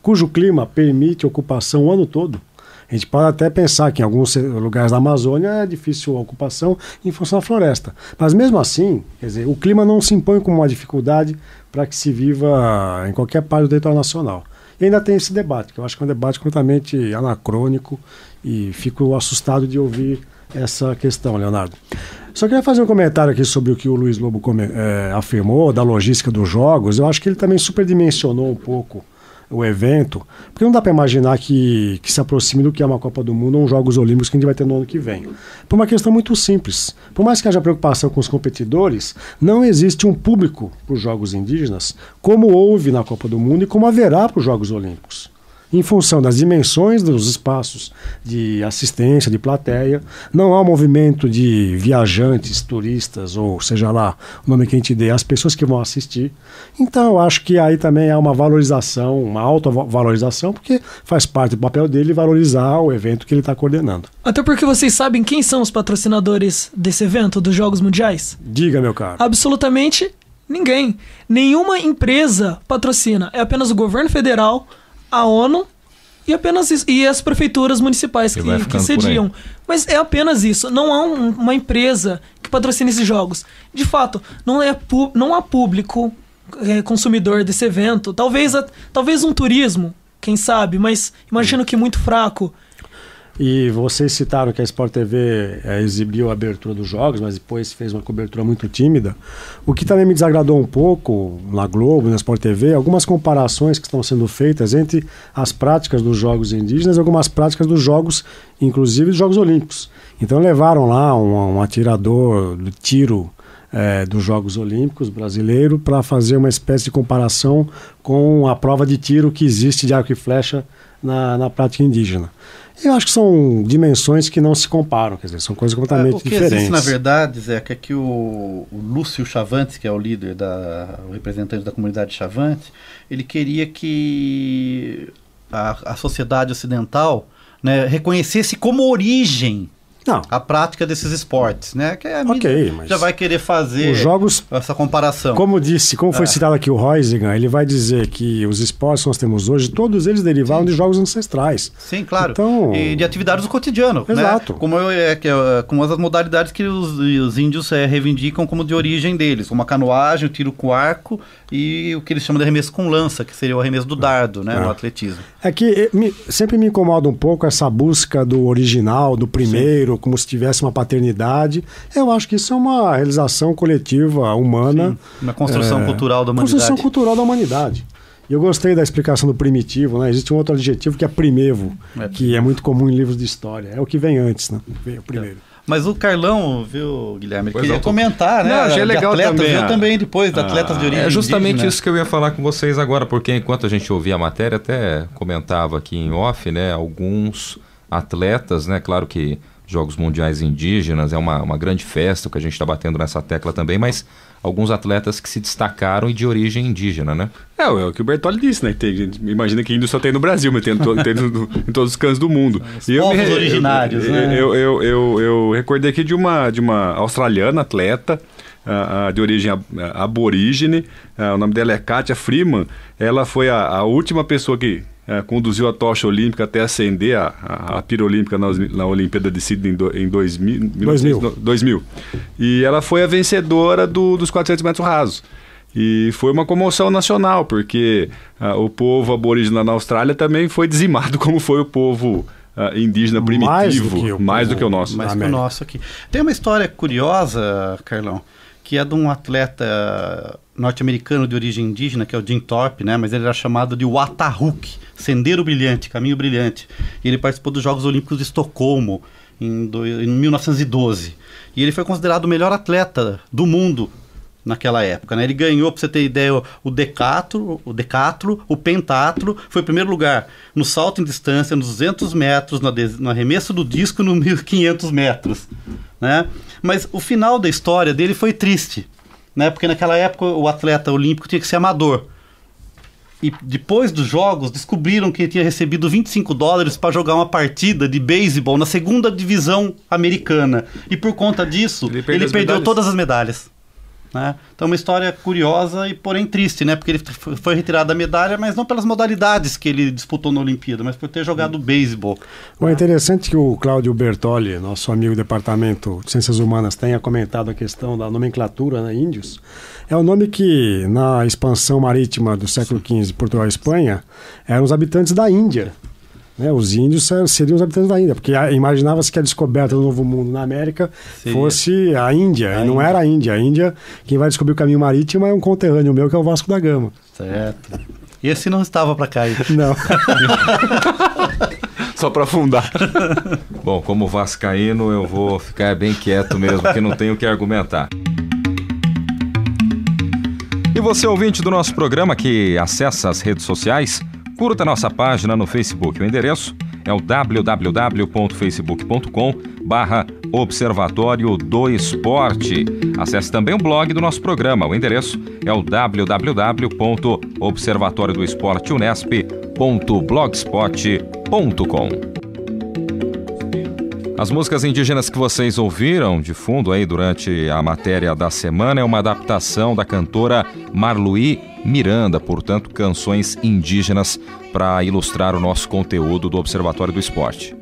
S3: cujo clima permite ocupação o ano todo. A gente pode até pensar que em alguns lugares da Amazônia é difícil a ocupação em função da floresta. Mas mesmo assim, quer dizer, o clima não se impõe como uma dificuldade para que se viva em qualquer parte do território nacional. E ainda tem esse debate, que eu acho que é um debate completamente anacrônico e fico assustado de ouvir essa questão, Leonardo. Só queria fazer um comentário aqui sobre o que o Luiz Lobo afirmou, da logística dos jogos. Eu acho que ele também superdimensionou um pouco o evento, porque não dá para imaginar que se aproxime do que é uma Copa do Mundo ou uns Jogos Olímpicos que a gente vai ter no ano que vem. Por uma questão muito simples. Por mais que haja preocupação com os competidores, não existe um público para os Jogos Indígenas como houve na Copa do Mundo e como haverá para os Jogos Olímpicos. Em função das dimensões dos espaços de assistência, de plateia, não há um movimento de viajantes, turistas, ou seja lá o nome que a gente dê, as pessoas que vão assistir. Então eu acho que aí também há uma valorização, uma autovalorização, porque faz parte do papel dele valorizar o evento que ele está coordenando.
S12: Até porque vocês sabem quem são os patrocinadores desse evento, dos Jogos Mundiais?
S3: Diga, meu caro.
S12: Absolutamente ninguém. Nenhuma empresa patrocina. É apenas o governo federal, a ONU e as prefeituras municipais que sediam. Mas é apenas isso. Não há uma empresa que patrocine esses jogos. De fato, não há público consumidor desse evento. Talvez um turismo, quem sabe, mas imagino que muito fraco.
S3: E vocês citaram que a Sport TV exibiu a abertura dos jogos, mas depois fez uma cobertura muito tímida. O que também me desagradou um pouco na Globo, na Sport TV, algumas comparações que estão sendo feitas entre as práticas dos jogos indígenas e algumas práticas dos jogos, inclusive dos Jogos Olímpicos. Então levaram lá um atirador de tiro dos Jogos Olímpicos brasileiro para fazer uma espécie de comparação com a prova de tiro que existe de arco e flecha na prática indígena. Eu acho que são dimensões que não se comparam, quer dizer, são coisas completamente diferentes.
S5: O que existe, na verdade, Zé, é que o Lúcio Chavantes, que é o líder, o representante da comunidade Chavante, ele queria que a sociedade ocidental né, reconhecesse como origem
S3: Não.
S5: a prática desses esportes, né? Que a mídia
S3: mas
S5: já vai querer fazer
S3: os jogos,
S5: essa comparação.
S3: Como foi citado aqui o Huizinga, ele vai dizer que os esportes que nós temos hoje, todos eles derivaram de jogos ancestrais.
S5: Sim, claro.
S3: Então,
S5: e de atividades do cotidiano.
S3: Exato.
S5: Né? Como as modalidades que os índios reivindicam como de origem deles, como a canoagem, o tiro com arco e o que eles chamam de arremesso com lança, que seria o arremesso do dardo, né, no atletismo.
S3: É que sempre me incomoda um pouco essa busca do original, do primeiro, como se tivesse uma paternidade. Eu acho que isso é uma realização coletiva, humana.
S5: Sim, uma construção cultural da humanidade.
S3: Construção cultural da humanidade. E eu gostei da explicação do primitivo, né? Existe um outro adjetivo que é primevo, que é muito comum em livros de história. É o que vem antes, né? Vem o primeiro.
S5: Mas o Carlão, viu, Guilherme, ele queria
S2: é,
S5: comentar, né?
S2: Não, achei legal
S5: atletas,
S2: também.
S5: Eu também depois, de atletas de origem
S2: É justamente
S5: indígena.
S2: isso que eu ia falar com vocês agora, porque enquanto a gente ouvia a matéria, até comentava aqui em off, né? Alguns atletas, né? Claro que Jogos Mundiais Indígenas é uma grande festa, que a gente está batendo nessa tecla também, mas alguns atletas que se destacaram e de origem indígena, né?
S4: É o que o Bertolli disse, né? Imagina que índio só tem no Brasil, mas tem em todos os cantos do mundo.
S5: Os povos originários, né?
S4: Eu recordei aqui de uma australiana atleta de origem aborígene, o nome dela é Katia Freeman. Ela foi a última pessoa que conduziu a tocha olímpica até acender a pira olímpica na Olimpíada de Sydney em 2000. E ela foi a vencedora dos 400 metros rasos. E foi uma comoção nacional, porque o povo aborígene na Austrália também foi dizimado, como foi o povo indígena primitivo, mais do que o nosso.
S5: Mais que o nosso aqui. Tem uma história curiosa, Carlão, que é de um atleta norte-americano de origem indígena, que é o Jim Thorpe, né? Mas ele era chamado de Watahuk, Sendeiro Brilhante, Caminho Brilhante. E ele participou dos Jogos Olímpicos de Estocolmo em 1912. E ele foi considerado o melhor atleta do mundo naquela época, né? Ele ganhou, para você ter ideia, o decátlo, o pentatlo, foi em primeiro lugar no salto em distância, nos 200 metros, no arremesso do disco, no 1.500 metros, né? Mas o final da história dele foi triste, né? Porque naquela época o atleta olímpico tinha que ser amador. E depois dos jogos, descobriram que ele tinha recebido $25 para jogar uma partida de beisebol na segunda divisão americana. E por conta disso, ele perdeu todas as medalhas. Né? Então, uma história curiosa e porém triste, né? Porque ele foi retirado da medalha, mas não pelas modalidades que ele disputou na Olimpíada, mas por ter jogado beisebol.
S3: É interessante que o Cláudio Bertolli, nosso amigo do Departamento de Ciências Humanas, tenha comentado a questão da nomenclatura, né, índios. É um nome que, na expansão marítima do século XV, Portugal e Espanha, eram os habitantes da Índia. Né, os índios seriam os habitantes da Índia, porque imaginava-se que a descoberta do Novo Mundo na América fosse a Índia, e não era a Índia. A Índia, quem vai descobrir o caminho marítimo é um conterrâneo meu, que é o Vasco da Gama.
S5: Certo. Esse não estava para cair.
S3: Não.
S4: Só para afundar.
S2: Bom, como vascaíno, eu vou ficar bem quieto mesmo, porque não tenho o que argumentar. E você, ouvinte do nosso programa que acessa as redes sociais, curta nossa página no Facebook. O endereço é o www.facebook.com/Observatório do Esporte. Acesse também o blog do nosso programa. O endereço é o www.observatoriodoesporteunesp.blogspot.com. As músicas indígenas que vocês ouviram de fundo aí durante a matéria da semana é uma adaptação da cantora Marluí Miranda, portanto, canções indígenas para ilustrar o nosso conteúdo do Observatório do Esporte.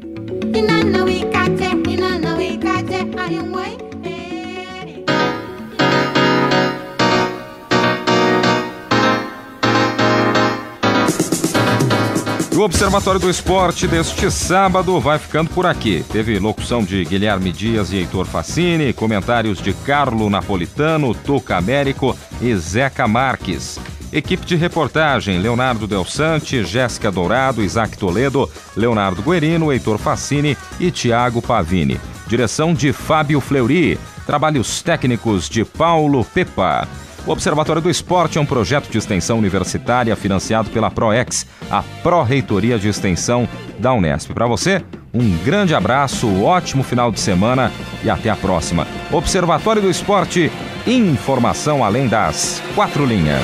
S2: O Observatório do Esporte deste sábado vai ficando por aqui. Teve locução de Guilherme Dias e Heitor Fassini, comentários de Carlo Napolitano, Tuca Américo e Zeca Marques. Equipe de reportagem: Leonardo Del Sante, Jéssica Dourado, Isaac Toledo, Leonardo Guerino, Heitor Fassini e Tiago Pavini. Direção de Fábio Fleury. Trabalhos técnicos de Paulo Pepa. O Observatório do Esporte é um projeto de extensão universitária financiado pela ProEx, a Pró-Reitoria de Extensão da Unesp. Para você, um grande abraço, ótimo final de semana e até a próxima. Observatório do Esporte, informação além das 4 linhas.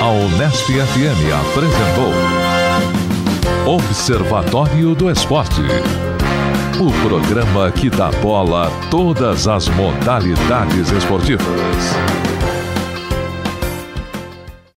S1: A Unesp FM apresentou Observatório do Esporte, o programa que dá bola a todas as modalidades esportivas.